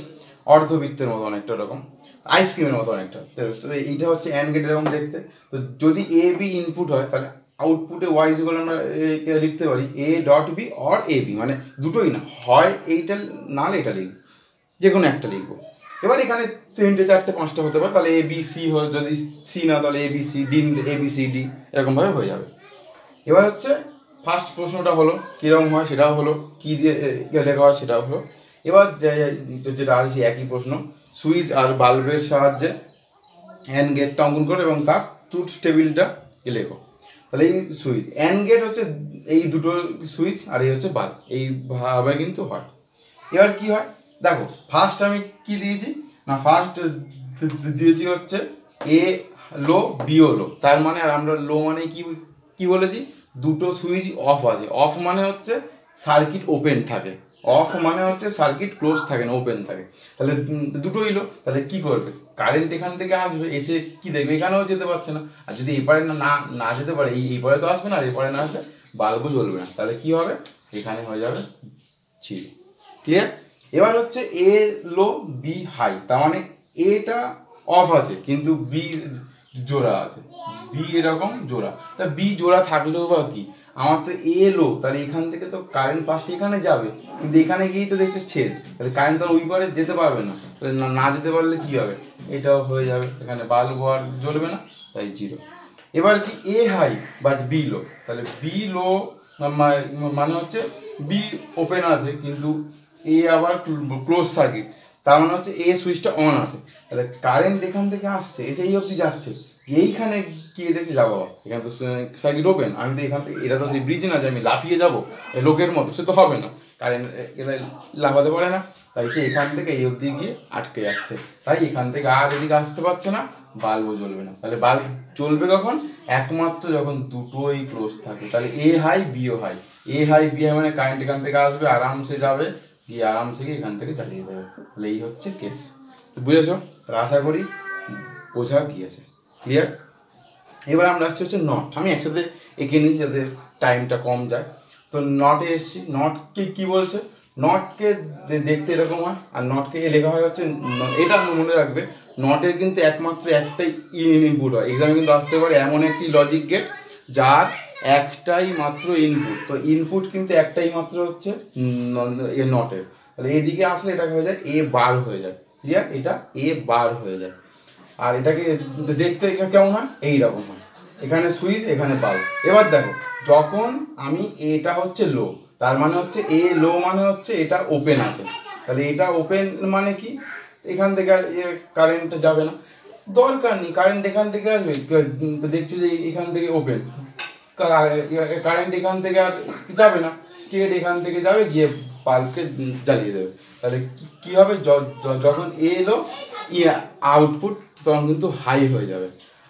অর্ধবৃত্তের মতো অনেকটা ওরকম, আইসক্রিমের মতো অনেকটা। তো এইটা হচ্ছে অ্যান্ড গেট এরকম দেখতে। তো যদি এ বি ইনপুট হয় তাহলে আউটপুটে ওয়াই ইকুয়াল আমরা লিখতে পারি A dot B or A B, মানে দুটোই না, হয় এইটা নাহলে এটা লিখবো, যে কোনো একটা লিখবো। এবার এখানে 3টে 4টে 5টা হতে পারে, তাহলে এ বি সি হয়, যদি সি না তাহলে A B C D, A B C D এরকমভাবে হয়ে যাবে। এবার হচ্ছে ফার্স্ট প্রশ্নটা হলো কীরকম হয় সেটাও হলো, কী দিয়ে লেখা হয় সেটাও হলো। এবার যেটা আছে একই প্রশ্ন, সুইচ আর বাল্বের সাহায্যে অ্যান্ড গেটটা অঙ্কন করো এবং তার ট্রুথ টেবিলটা লেখো। তাহলে এই সুইচ অ্যান্ড গেট হচ্ছে এই দুটো সুইচ আর এই হচ্ছে বাল্ব, এইভাবে কিন্তু হয়। এবার কি হয় দেখো, ফার্স্ট আমি কি দিয়েছি না, ফার্স্ট দিয়েছি হচ্ছে এ লো বিও লো, তার মানে আর আমরা লো মানে কি বলেছি, দুটো সুইচ অফ আছে। অফ মানে হচ্ছে সার্কিট ওপেন থাকে, অফ মানে হচ্ছে সার্কিট ক্লোজ থাকে না, ওপেন থাকে। তাহলে দুটোই লো, তাহলে কি করবে, কারেন্ট এখান থেকে আসবে, এসে কি দেখবে এখানেও যেতে পারছে না, আর যদি এপারে না যেতে পারে এই পারে তো আসবে না, আর এপারে না আসবে বাল্বও জ্বলবে না, তাহলে কি হবে এখানে হয়ে যাবে জিরো। ক্লিয়ার? এবার হচ্ছে এ লো বি হাই, তার মানে এটা অফ আছে কিন্তু বি জোড়া আছে, বি এরকম জোড়া, তা বি জোড়া থাকলেও বা কি, আমার তো এ লো, তাহলে এখান থেকে তো কারেন্ট ফার্স্ট এখানে যাবে, কিন্তু এখানে গিয়েই তো দেখছে ছেদ, তাহলে কারেন্ট তো ওই পারে যেতে পারবে না, তাহলে না যেতে পারলে কি হবে, এটাও হয়ে যাবে, এখানে বাল্ব আর জ্বলবে না, তাই জিরো। এবার কি এ হাই বাট বি লো, তাহলে বি লো মানে হচ্ছে বি ওপেন আছে কিন্তু এ আবার ক্লোজ সার্কিট, তার মানে হচ্ছে এ সুইচটা অন আছে, তাহলে কারেন্ট এখান থেকে আসছে এসে এই অবধি যাচ্ছে, এইখানে গিয়ে দেখছি যাবো এখানে তো সার্কিট ওপেন, আমি তো এখান থেকে, এটা তো সেই ব্রিজ না যে আমি লাফিয়ে যাবো লোকের মতো, সে তো হবে না, কারেন্ট এরা লাফাতে পারে না, তাই সে এখান থেকে এই অবধি গিয়ে আটকে যাচ্ছে, তাই এখান থেকে আর এদিকে আসতে পারছে না, বাল্বও জ্বলবে না। তাহলে বাল্ব জ্বলবে কখন, একমাত্র যখন দুটোই ক্লোজ থাকে, তাহলে এ হাই বিও হাই, এ হাই বি হাই মানে কারেন্ট এখান থেকে আসবে আরামসে যাবে, গিয়ে আরামসে গিয়ে এখান থেকে চালিয়ে দেবে, তাহলে এই হচ্ছে কেস। বুঝেছো? আশা করি বোঝা গিয়েছে। ক্লিয়ার? এবার আমরা আসছি হচ্ছে নট, আমি একসাথে এঁকে নিচ্ছি যাতে টাইমটা কম যায়। তো নটে এসছি, নটকে কি বলছে, নটকে দেখতে এরকম হয়, আর নটকে লেখা হয় হচ্ছে, এটা মনে রাখবে নটের কিন্তু একমাত্র একটাই ইনপুট হয়, এক্সামে কিন্তু আসতে পারে এমন একটি লজিক গেট যার একটাই মাত্র ইনপুট, তো ইনপুট কিন্তু একটাই মাত্র হচ্ছে নটের, তাহলে এদিকে আসলে এটা হয়ে যায় এ বার হয়ে যায়। ক্লিয়ার? এটা এ বার হয়ে যায়, আর এটাকে দেখতে কেমন হয়, এইরকম হয়, এখানে সুইচ এখানে বাল্ব। এবার দেখো যখন আমি এটা হচ্ছে লো, তার মানে হচ্ছে এ লো মানে হচ্ছে এটা ওপেন আছে, তাহলে এটা ওপেন মানে কি, এখান থেকে আর কারেন্ট যাবে না, দরকার নেই, কারেন্ট এখান থেকে আসবে, দেখছি যে এখান থেকে ওপেন, কারেন্ট এখান থেকে আর যাবে না, স্ট্রেট এখান থেকে যাবে গিয়ে বাল্বকে জ্বালিয়ে দেবে, তাহলে কি হবে, যখন এলো আউটপুট তখন কিন্তু হাই হয়ে যাবে,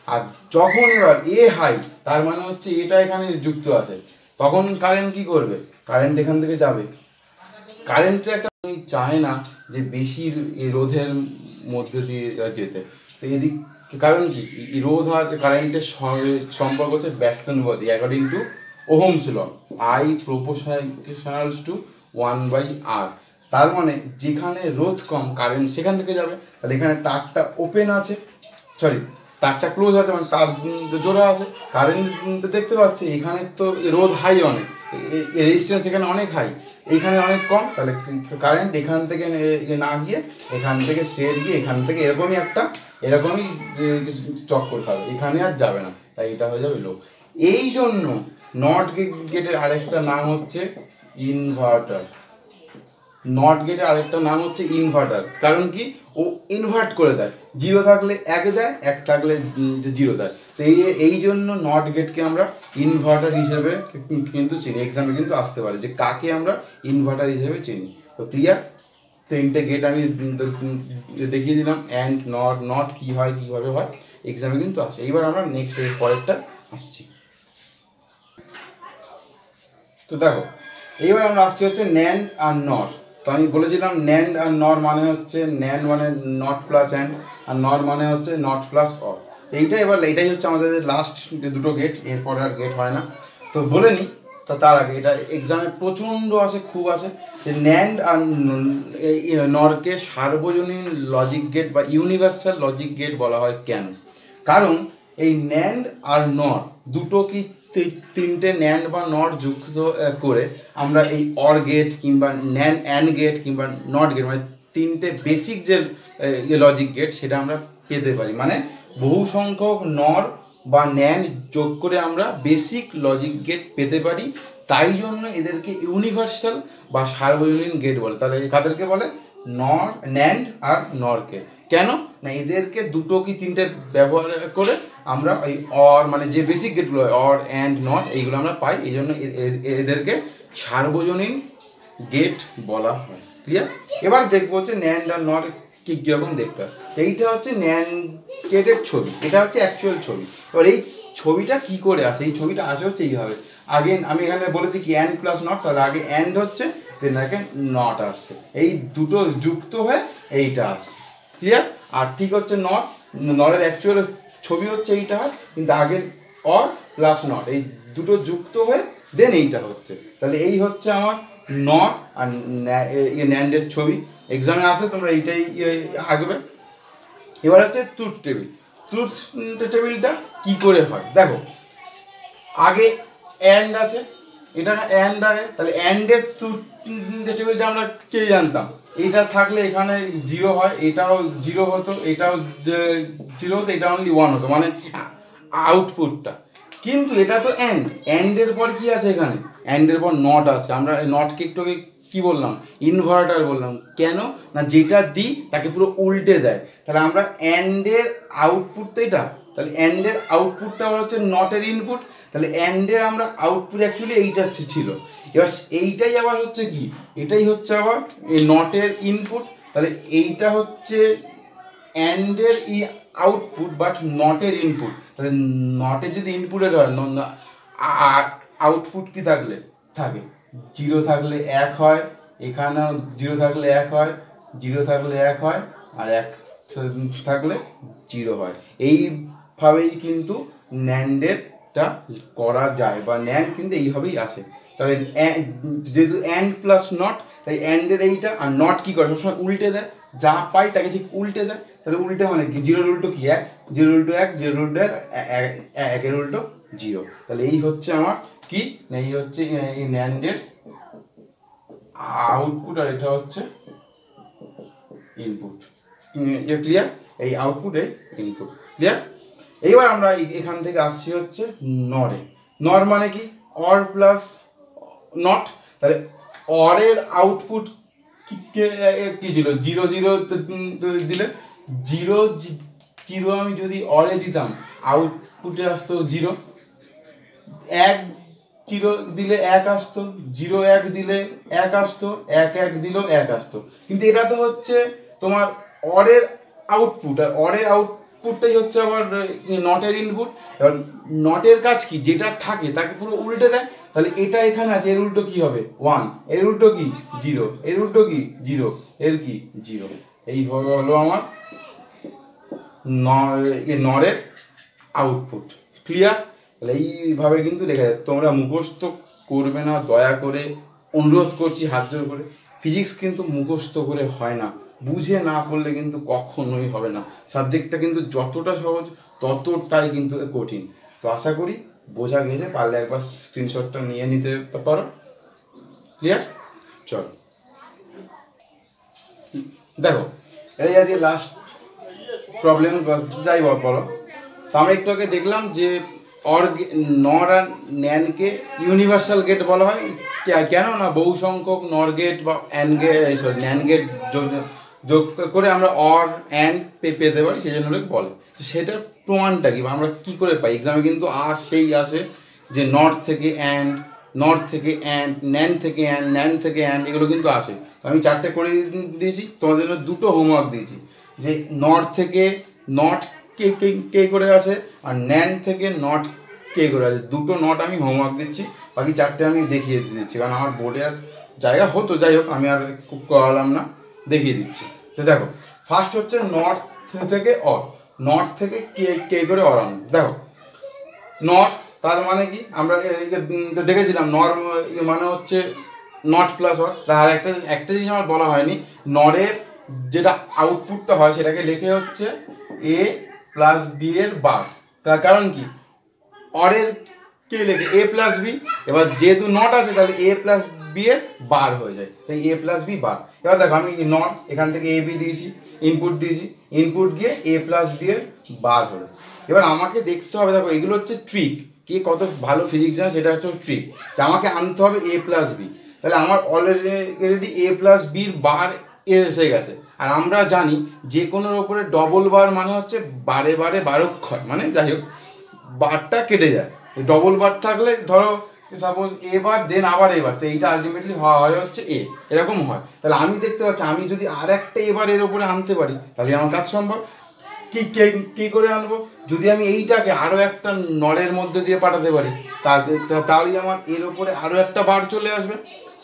আর যখন এবার এ হাই তার মানে হচ্ছে এটা এখানে যুক্ত আছে, তখন কারেন্ট কি করবে, কারেন্ট এখান থেকে যাবে, কারেন্টের একটা চায় না যে বেশি রোধের মধ্যে দিয়ে যেতে, তো এদিক কারণ কি, রোধ আর কারেন্টের সম্পর্ক হচ্ছে ব্যস্তানুপাতিক according to Ohm's law, I proportionals to 1/r, তার মানে যেখানে রোধ কম কারেন্ট সেখান থেকে যাবে, তাহলে এখানে তারটা ওপেন আছে, সরি তারটা ক্লোজ আছে মানে তার জোড়া আছে, কারেন্ট দেখতে পাচ্ছি এখানে তো রোধ হাই অনেক, রেজিস্ট্যান্স এখানে অনেক হাই, এইখানে অনেক কম, তাহলে কারেন্ট এখান থেকে না গিয়ে এখান থেকে স্ট্রেট গিয়ে এখান থেকে এরকমই এরকমই চক্কর খাবে, এখানে আর যাবে না, তাই এটা হয়ে যাবে লো। এই জন্য নট গেটের আরেকটা নাম হচ্ছে ইনভার্টার। নট গেটের আরেকটা নাম হচ্ছে ইনভার্টার, কারণ কি ও ইনভার্ট করে দেয়, 0 থাকলে 1 দেয়, 1 থাকলে 0 দেয়। তো এই জন্য নট গেটকে আমরা ইনভার্টার হিসেবে কিন্তু চিনি, এক্সামে কিন্তু আসতে পারে যে কাকে আমরা ইনভার্টার হিসেবে চিনি। তো ক্লিয়ার, 3টে গেট আমি দেখিয়ে দিলাম, অ্যান্ড নট, নট কী হয় কীভাবে হয় এক্সামে কিন্তু আসে। এইবার আমরা নেক্সট পরেরটা আসছি। তো দেখো এইবার আমরা আসছি হচ্ছে ন্যান্ড আর নর। তো আমি বলেছিলাম ন্যান্ড আর নর মানে হচ্ছে ন্যান্ড মানে নট প্লাস অ্যান্ড, আর নর মানে হচ্ছে নট প্লাস অর। এইটা এবার এটাই হচ্ছে আমাদের লাস্ট দুটো গেট, এরপরে আর গেট হয় না। তো বলে নিই, তো তার আগে এটা এক্সামে প্রচণ্ড আসে, খুব আসে, যে ন্যান্ড আর নরকে সার্বজনীন লজিক গেট বা ইউনিভার্সাল লজিক গেট বলা হয় কেন? কারণ এই ন্যান্ড আর নর দুটো কি 3টে ন্যান্ড বা নট যুক্ত করে আমরা এই অর গেট কিংবা অ্যান্ড গেট কিংবা নট গেট মানে 3টে বেসিক যে লজিক গেট সেটা আমরা পেতে পারি। মানে বহু সংখ্যক নর বা ন্যান্ড যোগ করে আমরা বেসিক লজিক গেট পেতে পারি, তাই জন্য এদেরকে ইউনিভার্সাল বা সার্বজনীন গেট বলে। তাহলে কাদেরকে বলে? নর, ন্যান্ড আর নরকে। কেন না এদেরকে দুটো কি 3টে ব্যবহার করে আমরা ওই অর মানে যে বেসিক গেটগুলো হয় অর অ্যান্ড নট এইগুলো আমরা পাই, এই জন্য এদেরকে সার্বজনীন গেট বলা হয়। ক্লিয়ার? এবার দেখবো হচ্ছে ন্যান্ড আর নট কীরকম দেখতে হয়। এইটা হচ্ছে ন্যান্ড গেটের ছবি, এটা হচ্ছে অ্যাকচুয়াল ছবি। এবার এই ছবিটা কি করে আসে? এই ছবিটা আসে হচ্ছে এইভাবে। আগে আমি এখানে বলেছি কি অ্যান্ড প্লাস নট, তাহলে আগে অ্যান্ড হচ্ছে, দেন আগে নট আসছে, এই দুটো যুক্ত হয়ে এইটা আসছে। ক্লিয়ার? আর ঠিক হচ্ছে নট, নটের অ্যাকচুয়াল ছবি হচ্ছে এইটা হয়, কিন্তু আগে অর প্লাস নট এই দুটো যুক্ত হয়ে দেন এইটা হচ্ছে। তাহলে এই হচ্ছে আমার নট আর ন্যান্ডের ছবি, এক্সামে আসে, তোমরা এইটাই আঁকবে। এবার হচ্ছে ট্রুথ টেবিল। ট্রুথ টেবিলটা কি করে হয় দেখো, আগে অ্যান্ড আছে, এটা অ্যান্ড আগে, তাহলে অ্যান্ডের ট্রুথ টেবিলটা আমরা কে জানতাম, এইটা থাকলে এখানে 0 হয়, এটাও 0 হতো, এটাও 0 হতো, এটা অনলি 1 হতো, মানে আউটপুটটা। কিন্তু এটা তো অ্যান্ডের পর কি আছে এখানে? অ্যান্ডের পর নট আছে। আমরা নটকে একটু কি বললাম? ইনভার্টার বললাম। কেন না যেটা দিই তাকে পুরো উল্টে দেয়। তাহলে আমরা অ্যান্ডের আউটপুট তো এটা, তাহলে অ্যান্ডের আউটপুটটা আবার হচ্ছে নটের ইনপুট, তাহলে অ্যান্ডের আমরা আউটপুট অ্যাকচুয়ালি এইটা ছিল। এবার এইটাই আবার হচ্ছে কি, এটাই হচ্ছে আবার এই নটের ইনপুট, তাহলে এইটা হচ্ছে অ্যান্ডের আউটপুট বাট নটের ইনপুট। তাহলে নটের যদি ইনপুটের হয় আউটপুট কি থাকলে থাকে? 0 থাকলে 1 হয়, এখানেও 0 থাকলে 1 হয়, 0 থাকলে 1 হয়, আর 1 থাকলে 0 হয়। এইভাবেই কিন্তু ন্যান্ডেরটা করা যায়, বা ন্যান্ড কিন্তু এইভাবেই আসে। তাহলে যেহেতু অ্যান্ড প্লাস নট, তাই অ্যান্ডের এইটা, আর নট কী করে সবসময় উল্টে দেয়, যা পাই তাকে ঠিক উল্টে দেয়। তাহলে উল্টে মানে কি? 0 উল্টো কি 1, 0 উল্টো 1, 0 উল্টো 1, 1 উল্টো 0। তাহলে এই হচ্ছে আমার কি, এই হচ্ছে এই ন্যান্ডের আউটপুট, আর এটা হচ্ছে ইনপুট। ক্লিয়ার? এই আউটপুট এই ইনপুট। ক্লিয়ার? এইবার আমরা এখান থেকে আসছি হচ্ছে নরে। নর মানে কি? Or plus not. তাহলে অরের আউটপুট কি ছিল? 0 0 দিলে 0 0 আমি যদি অরে দিতাম আউটপুটে আসতো 0, 1 0 দিলে 1 আসতো, 0 1 দিলে 1 আসতো, 1 1 দিলেও 1 আসতো। কিন্তু এটা তো হচ্ছে তোমার অরের আউটপুট, আর অরের আউটপুটটাই হচ্ছে আবার নটের ইনপুট। এবার নটের কাজ কি? যেটা থাকে তাকে পুরো উল্টে দেয়। তাহলে এটা এখানে আছে, এর উল্টো কি হবে? 1, এর উল্টো কি? 0, এর উল্টো কি? 0, এর কি? 0। এই হলো আমার নরের আউটপুট। ক্লিয়ার? তাহলে এইভাবে কিন্তু দেখা যায়, তোমরা মুখস্থ করবে না, দয়া করে অনুরোধ করছি হাত জোর করে। ফিজিক্স কিন্তু মুখস্থ করে হয় না, বুঝে না পড়লে কিন্তু কখনোই হবে না। সাবজেক্টটা কিন্তু যতটা সহজ ততটাই কিন্তু কঠিন। তো আশা করি বোঝা গেছে, পারলে একবার স্ক্রিনশটটা নিয়ে নিতে পারো। ক্লিয়ার? চল দেখো, এই আজকে লাস্ট প্রবলেম, যাই বলো। তো আমরা একটু আগে দেখলাম যে নর আর ন্যানকে ইউনিভার্সাল গেট বলা হয় কেন না, বহু সংখ্যক নর গেট বা ন্যান গেট যোগ করে আমরা অর অ্যান্ড পেতে পারি, সেই জন্য বলে। তো সেটার প্রমাণটা কি, আমরা কি করে পাই? এক্সামে কিন্তু আসে যে নট থেকে অ্যান্ড, নট থেকে অ্যান্ড, ন্যান থেকে অ্যান্ড, ন্যান থেকে অ্যান্ড, এগুলো কিন্তু আসে। তো আমি 4টে করে দিয়েছি, তোমাদের জন্য 2টো হোমওয়ার্ক দিয়েছি, যে নট থেকে নট কে করে আসে আর ন্যান থেকে নট কে করে আসে। 2টো নট আমি হোমওয়ার্ক দিচ্ছি, বাকি 4টে আমি দেখিয়ে দিচ্ছি, কারণ আমার বোর্ডে আর জায়গা হতো, যাই হোক আমি আর করালাম না, দেখিয়ে দিচ্ছি। তো দেখো, ফার্স্ট হচ্ছে নট থেকে অর, নট থেকে কে করে অর আনবো। দেখো নট তার মানে কি, আমরা দেখেছিলাম নর মানে হচ্ছে নট প্লাস অর। তার একটা জিনিস আমার বলা হয়নি, নরের যেটা আউটপুটটা হয় সেটাকে লেখে হচ্ছে এ প্লাস বি এর বার। তার কারণ কি, অরের কে লেখে এ প্লাস বি, এবার যেহেতু নট আছে তাহলে এ প্লাস বি এর বার হয়ে যায়, তাই এ প্লাস বি বার। এবার দেখো আমি নট এখান থেকে এ বি দিয়েছি, ইনপুট দিয়েছি, ইনপুট গিয়ে এ প্লাস বি এর বার হলো। এবার আমাকে দেখতে হবে, দেখো এগুলো হচ্ছে ট্রিক, কে কত ভালো ফিজিক্স জানে সেটা হচ্ছে ট্রিক, যে আমাকে আনতে হবে এ প্লাস বি। তাহলে আমার অলরেডি এ প্লাস বির বার এসে গেছে। আর আমরা জানি যে কোনোর ওপরে ডবল বার মানে হচ্ছে বারে বারে বারক্ষয়, মানে যাই হোক বারটা কেটে যায়। ডবল বার থাকলে ধরো সাপোজ এ বার দেন আবার এবার, তো এইটা আলটিমেটলি হয় হচ্ছে এ, এরকম হয়। তাহলে আমি দেখতে পাচ্ছি আমি যদি আর একটা এবার এর ওপরে আনতে পারি তাহলে আমার কাজ সম্ভব। কি করে আনবো, যদি আমি এইটাকে আরও একটা নরের মধ্যে দিয়ে পাঠাতে পারি তাহলে আমার এর ওপরে আরও একটা বার চলে আসবে।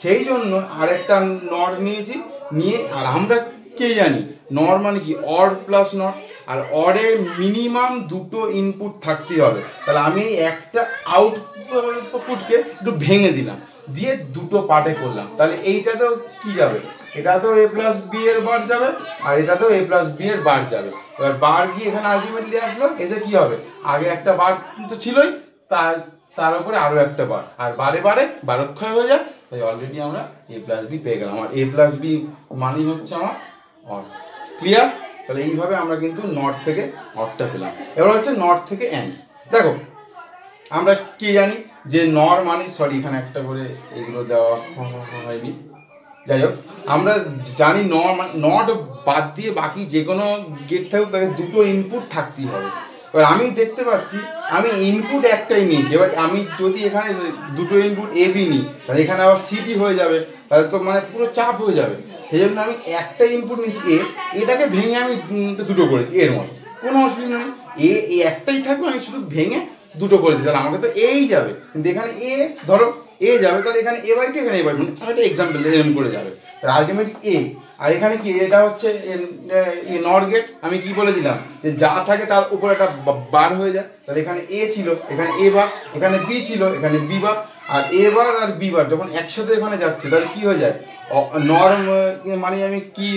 সেই জন্য আরেকটা নর নিয়েছি, নিয়ে আর আমরা কে জানি নর মানে কি অর প্লাস নট, আর অরে মিনিমাম 2টো ইনপুট থাকতেই হবে। তাহলে আমি একটা আউটপুটকে একটু ভেঙে দিলাম, দিয়ে 2টো পার্টে করলাম, তাহলে এইটাতেও কি যাবে, এটাতেও এ প্লাস বি এর বার যাবে আর এটাতেও এ প্লাস বি এর বার যাবে। এবার বার গিয়ে এখানে আলটিমেটলি আসলো, এসে কি হবে, আগে একটা বার তো ছিলই, তার উপরে আরও একটা বার, আর বারে বারে বারক্ষয় হয়ে যায়, তাই অলরেডি আমরা এ প্লাস বি পেয়ে গেলাম। আর এ প্লাস বি মানেই হচ্ছে আমার অর। ক্লিয়ার? তাহলে এইভাবে আমরা কিন্তু নট থেকে অরটা পেলাম। এবার হচ্ছে নট থেকে এন্ড। দেখো আমরা কি জানি যে নর মানে, সরি এখানে একটা করে এগুলো দেওয়া হয়নি, যাই হোক আমরা জানি নট বাদ দিয়ে বাকি যে কোনো গেট থাকুক তাকে 2টো ইনপুট থাকতেই হবে। এবার আমি দেখতে পাচ্ছি আমি ইনপুট একটাই নিয়েছি, এবার আমি যদি এখানে 2টো ইনপুট এ বি নিই তাহলে এখানে আবার সিডি হয়ে যাবে, তাহলে তো মানে পুরো চাপ হয়ে যাবে। সেই জন্য আমি একটা ইনপুট নিয়েছি এটাকে ভেঙে আমি 2টো করেছি, এর মতো কোনো অসুবিধা নেই, এ একটাই থাকবে, আমি শুধু ভেঙে 2টো করে দিই, তাহলে আমাকে তো এই যাবে, কিন্তু এখানে এ ধরো এ যাবে, তাহলে এখানে এ বাই টু, এখানে এ বাই টু, আমি একটা এক্সাম্পল এরকম করে যাবে, তাহলে আলটিমেটলি এ। আর এখানে কি, এটা হচ্ছে নর গেট, আমি কি বলে দিলাম যে যা থাকে তার উপরে একটা বার হয়ে যায়, তাহলে এখানে এ ছিল এখানে এ বার, এখানে বি ছিল এখানে বি বার, আর এ বার আর বি বার যখন একসাথে এখানে যাচ্ছে তাহলে কি হয়ে যায়, নর মানে আমি কি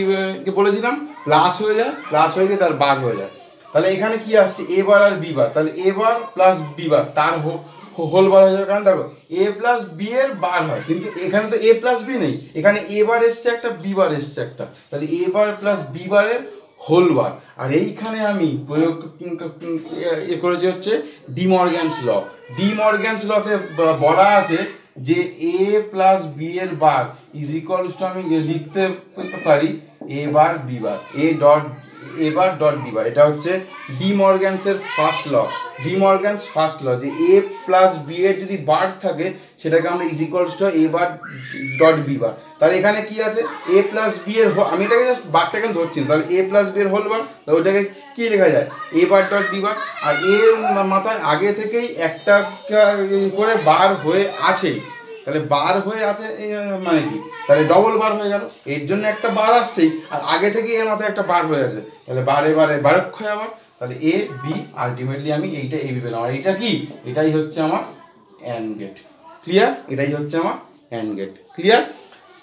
বলেছিলাম প্লাস হয়ে যায়, প্লাস হয়ে গিয়ে তার বার হয়ে যায়। তাহলে এখানে কি আসছে এ বার আর বি বার, তাহলে এ বার প্লাস বি বার তার হোল বার হয়ে যাবে, কারণ দেখো এ প্লাস বি এর বার হয়, কিন্তু এখানে তো এ প্লাস বি নেই, এখানে এ বার এসছে একটা বি বার এসছে একটা, তাহলে এ বার প্লাস বি বারের হোল বার। আর এইখানে আমি প্রয়োগ করেছি হচ্ছে ডি মর্গ্যানস ল। ডি মর্গ্যানস লতে বলা আছে যে এ প্লাস বি এর বার ইজ ইকুয়ালস টু, আমি লিখতে পারি A bar B bar, A dot A bar dot B bar. এটা হচ্ছে ডি মর্গ্যানসের first law, De Morgan's first law, যে এ প্লাস বি এর যদি বার থাকে সেটাকে আমরা is equals to A bar dot B bar. তাহলে এখানে কি আছে এ প্লাস বি এর, আমি এটাকে জাস্ট বারটাকে ধরছি, তাহলে এ প্লাস বি এর হোল বার, তাহলে ওইটাকে কি লেখা যায় এ বার ডট বি বার। আর এর মাথায় আগে থেকেই একটা করে বার হয়ে আছেই, তাহলে বার হয়ে আছে মানে কি, তাহলে ডবল বার হয়ে গেল, এর জন্য একটা বার আসছেই, আর আগে থেকে এর মাথায় একটা বার হয়ে আছে, তাহলে বারে বারে বারক্ষয় আবার, তাহলে এ বি আলটিমেটলি আমি এইটা এ বি পেলাম। আর এইটা কি, এটাই হচ্ছে আমার অ্যান্ড গেট। ক্লিয়ার? এটাই হচ্ছে আমার অ্যান্ড গেট। ক্লিয়ার?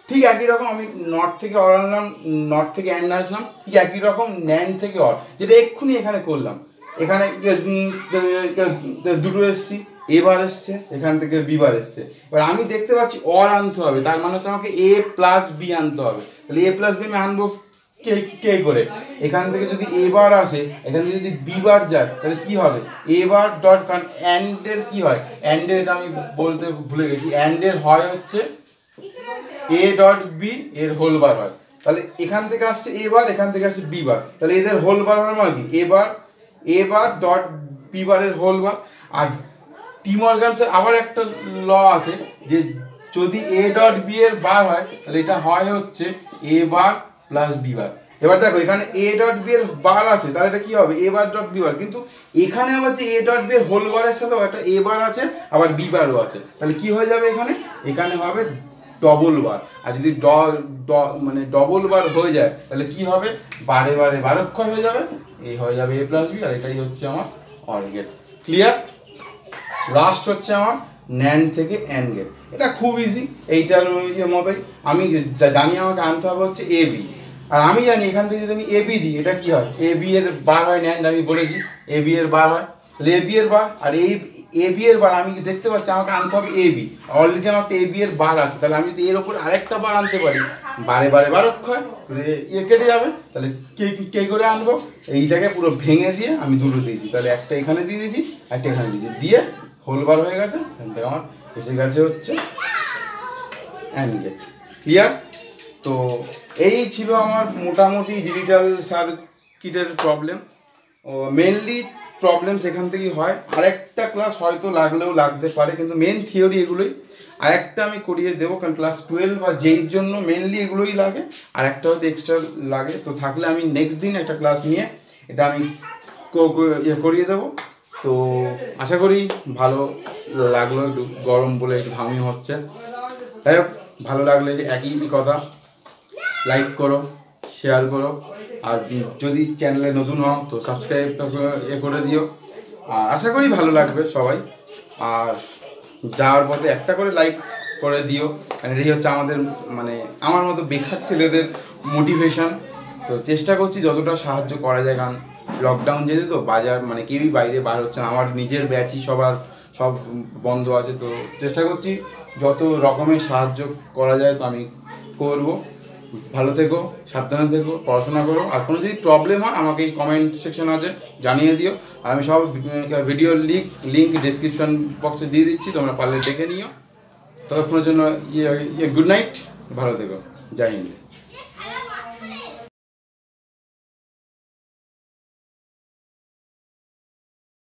ঠিক একই রকম আমি নট থেকে অর আনলাম, নট থেকে অ্যান্ড আসলাম, ঠিক একই রকম ন্যান্ড থেকে অর, যেটা এক্ষুনি এখানে করলাম। এখানে দুটো এসছি, এবার এসছে, এখান থেকে বিবার এসছে। এবার আমি দেখতে পাচ্ছি অর আনতে হবে, তার মানে হচ্ছে আমাকে এ প্লাস বি আনতে হবে। তাহলে এ প্লাস বি আমি আনবো কে কে করে? এখান থেকে যদি এ বার আসে, এখান থেকে যদি বি বার যায়, তাহলে কি হবে? এ বার ডট, কারণ অ্যান্ডের কি হয়, অ্যান্ডের আমি বলতে ভুলে গেছি, অ্যান্ডের হয় হচ্ছে এ ডট বি এর হোল বার হয়। তাহলে এখান থেকে আসছে এ বার, এখান থেকে আসছে বি বার, তাহলে এদের হোল বার হয় মানে কি এ বার ডট বি বারের হোল বার। আর টি মর্গানসের আবার একটা ল আছে যে যদি এ ডট বি এর বার হয়, তাহলে এটা হয় হচ্ছে এ বার প্লাস বি বার। এবার দেখো এখানে এ ডট বি এর বার আছে, তাহলে এটা কি হবে? এ বার ডট বি বার। কিন্তু এখানে আবার যে এ ডট বি এর হোল বারের সাথে একটা এ বার আছে, আবার বি বারও আছে, তাহলে কি হয়ে যাবে এখানে? এখানে হবে ডবল বার। আর যদি মানে ডবল বার হয়ে যায়, তাহলে কি হবে? বারে বারে বারক্ষয় হয়ে যাবে, এই হয়ে যাবে এ প্লাস বি, আর এটাই হচ্ছে আমার অর গেট। ক্লিয়ার? লাস্ট হচ্ছে আমার ন্যান্ড থেকে অ্যান্ড গেট। এটা খুব ইজি, এইটার মতোই। আমি জানি আমাকে আনতে হবে হচ্ছে এ বি, আর আমি জানি এখান থেকে যদি আমি এ বি দিই, এটা কি হয়? এ বি এর বার হয় ন্যান্ড, আমি বলেছি এ বি এর বার হয়, তাহলে এ বি এর বার। আর এই এ বি এর বার আমি দেখতে পাচ্ছি আমাকে আনতে হবে এ বি, অলরেডি আমাকে এ বি এর বার আছে, তাহলে আমি যদি এর ওপর আরেকটা বার আনতে পারি, বারে বারে বারক্ষয় কেটে যাবে। তাহলে কে করে আনবো? এইটাকে পুরো ভেঙে দিয়ে আমি দুটো দিয়েছি, তাহলে একটা এখানে দিয়ে দিয়েছি, একটা এখানে দিয়েছি, দিয়ে হোল বার হয়ে গেছে। এখান থেকে আমার এসে গেছে হচ্ছে অ্যান্ড গেট। ক্লিয়ার? তো এই ছিল আমার মোটামুটি ডিজিটাল সার্কিটের প্রবলেম। মেনলি প্রবলেম সেখান থেকেই হয়। আরেকটা ক্লাস হয়তো লাগলেও লাগতে পারে, কিন্তু মেন থিওরি এগুলোই। আরেকটা আমি করিয়ে দেবো, কারণ ক্লাস 12 বা যেইর জন্য মেনলি এগুলোই লাগে, আর একটা হয়তো এক্সট্রা লাগে। তো থাকলে আমি নেক্সট দিন একটা ক্লাস নিয়ে এটা আমি করিয়ে দেবো। তো আশা করি ভালো লাগলো, একটু গরম বলে একটু ঘামি হচ্ছে। যাই হোক, ভালো লাগলে একই কথা, লাইক করো, শেয়ার করো, আর যদি চ্যানেলে নতুন হও তো সাবস্ক্রাইব করে দিও। আর আশা করি ভালো লাগবে সবাই। আর যাওয়ার পথে একটা করে লাইক করে দিও, মানে এই হচ্ছে আমাদের, মানে আমার মতো বেকার ছেলেদের মোটিভেশন। তো চেষ্টা করছি যতটা সাহায্য করা যায়, কারণ লকডাউন যেহেতু, তো বাজার মানে কেউই বাইরে বার হচ্ছে না, আমার নিজের ব্যাচই সব বন্ধ আছে। তো চেষ্টা করছি যত রকমের সাহায্য করা যায় তো আমি করব। ভালো থেকো, সাবধানে থেকো, পড়াশোনা করো। আর কোনো যদি প্রবলেম হয় আমাকে এই কমেন্ট সেকশন আছে জানিয়ে দিও, আর আমি সব ভিডিওর লিঙ্ক ডিসক্রিপশন বক্সে দিয়ে দিচ্ছি, তোমরা পারলে দেখে নিও। ততক্ষণের জন্য গুড নাইট, ভালো থেকো, জয় হিন্দ।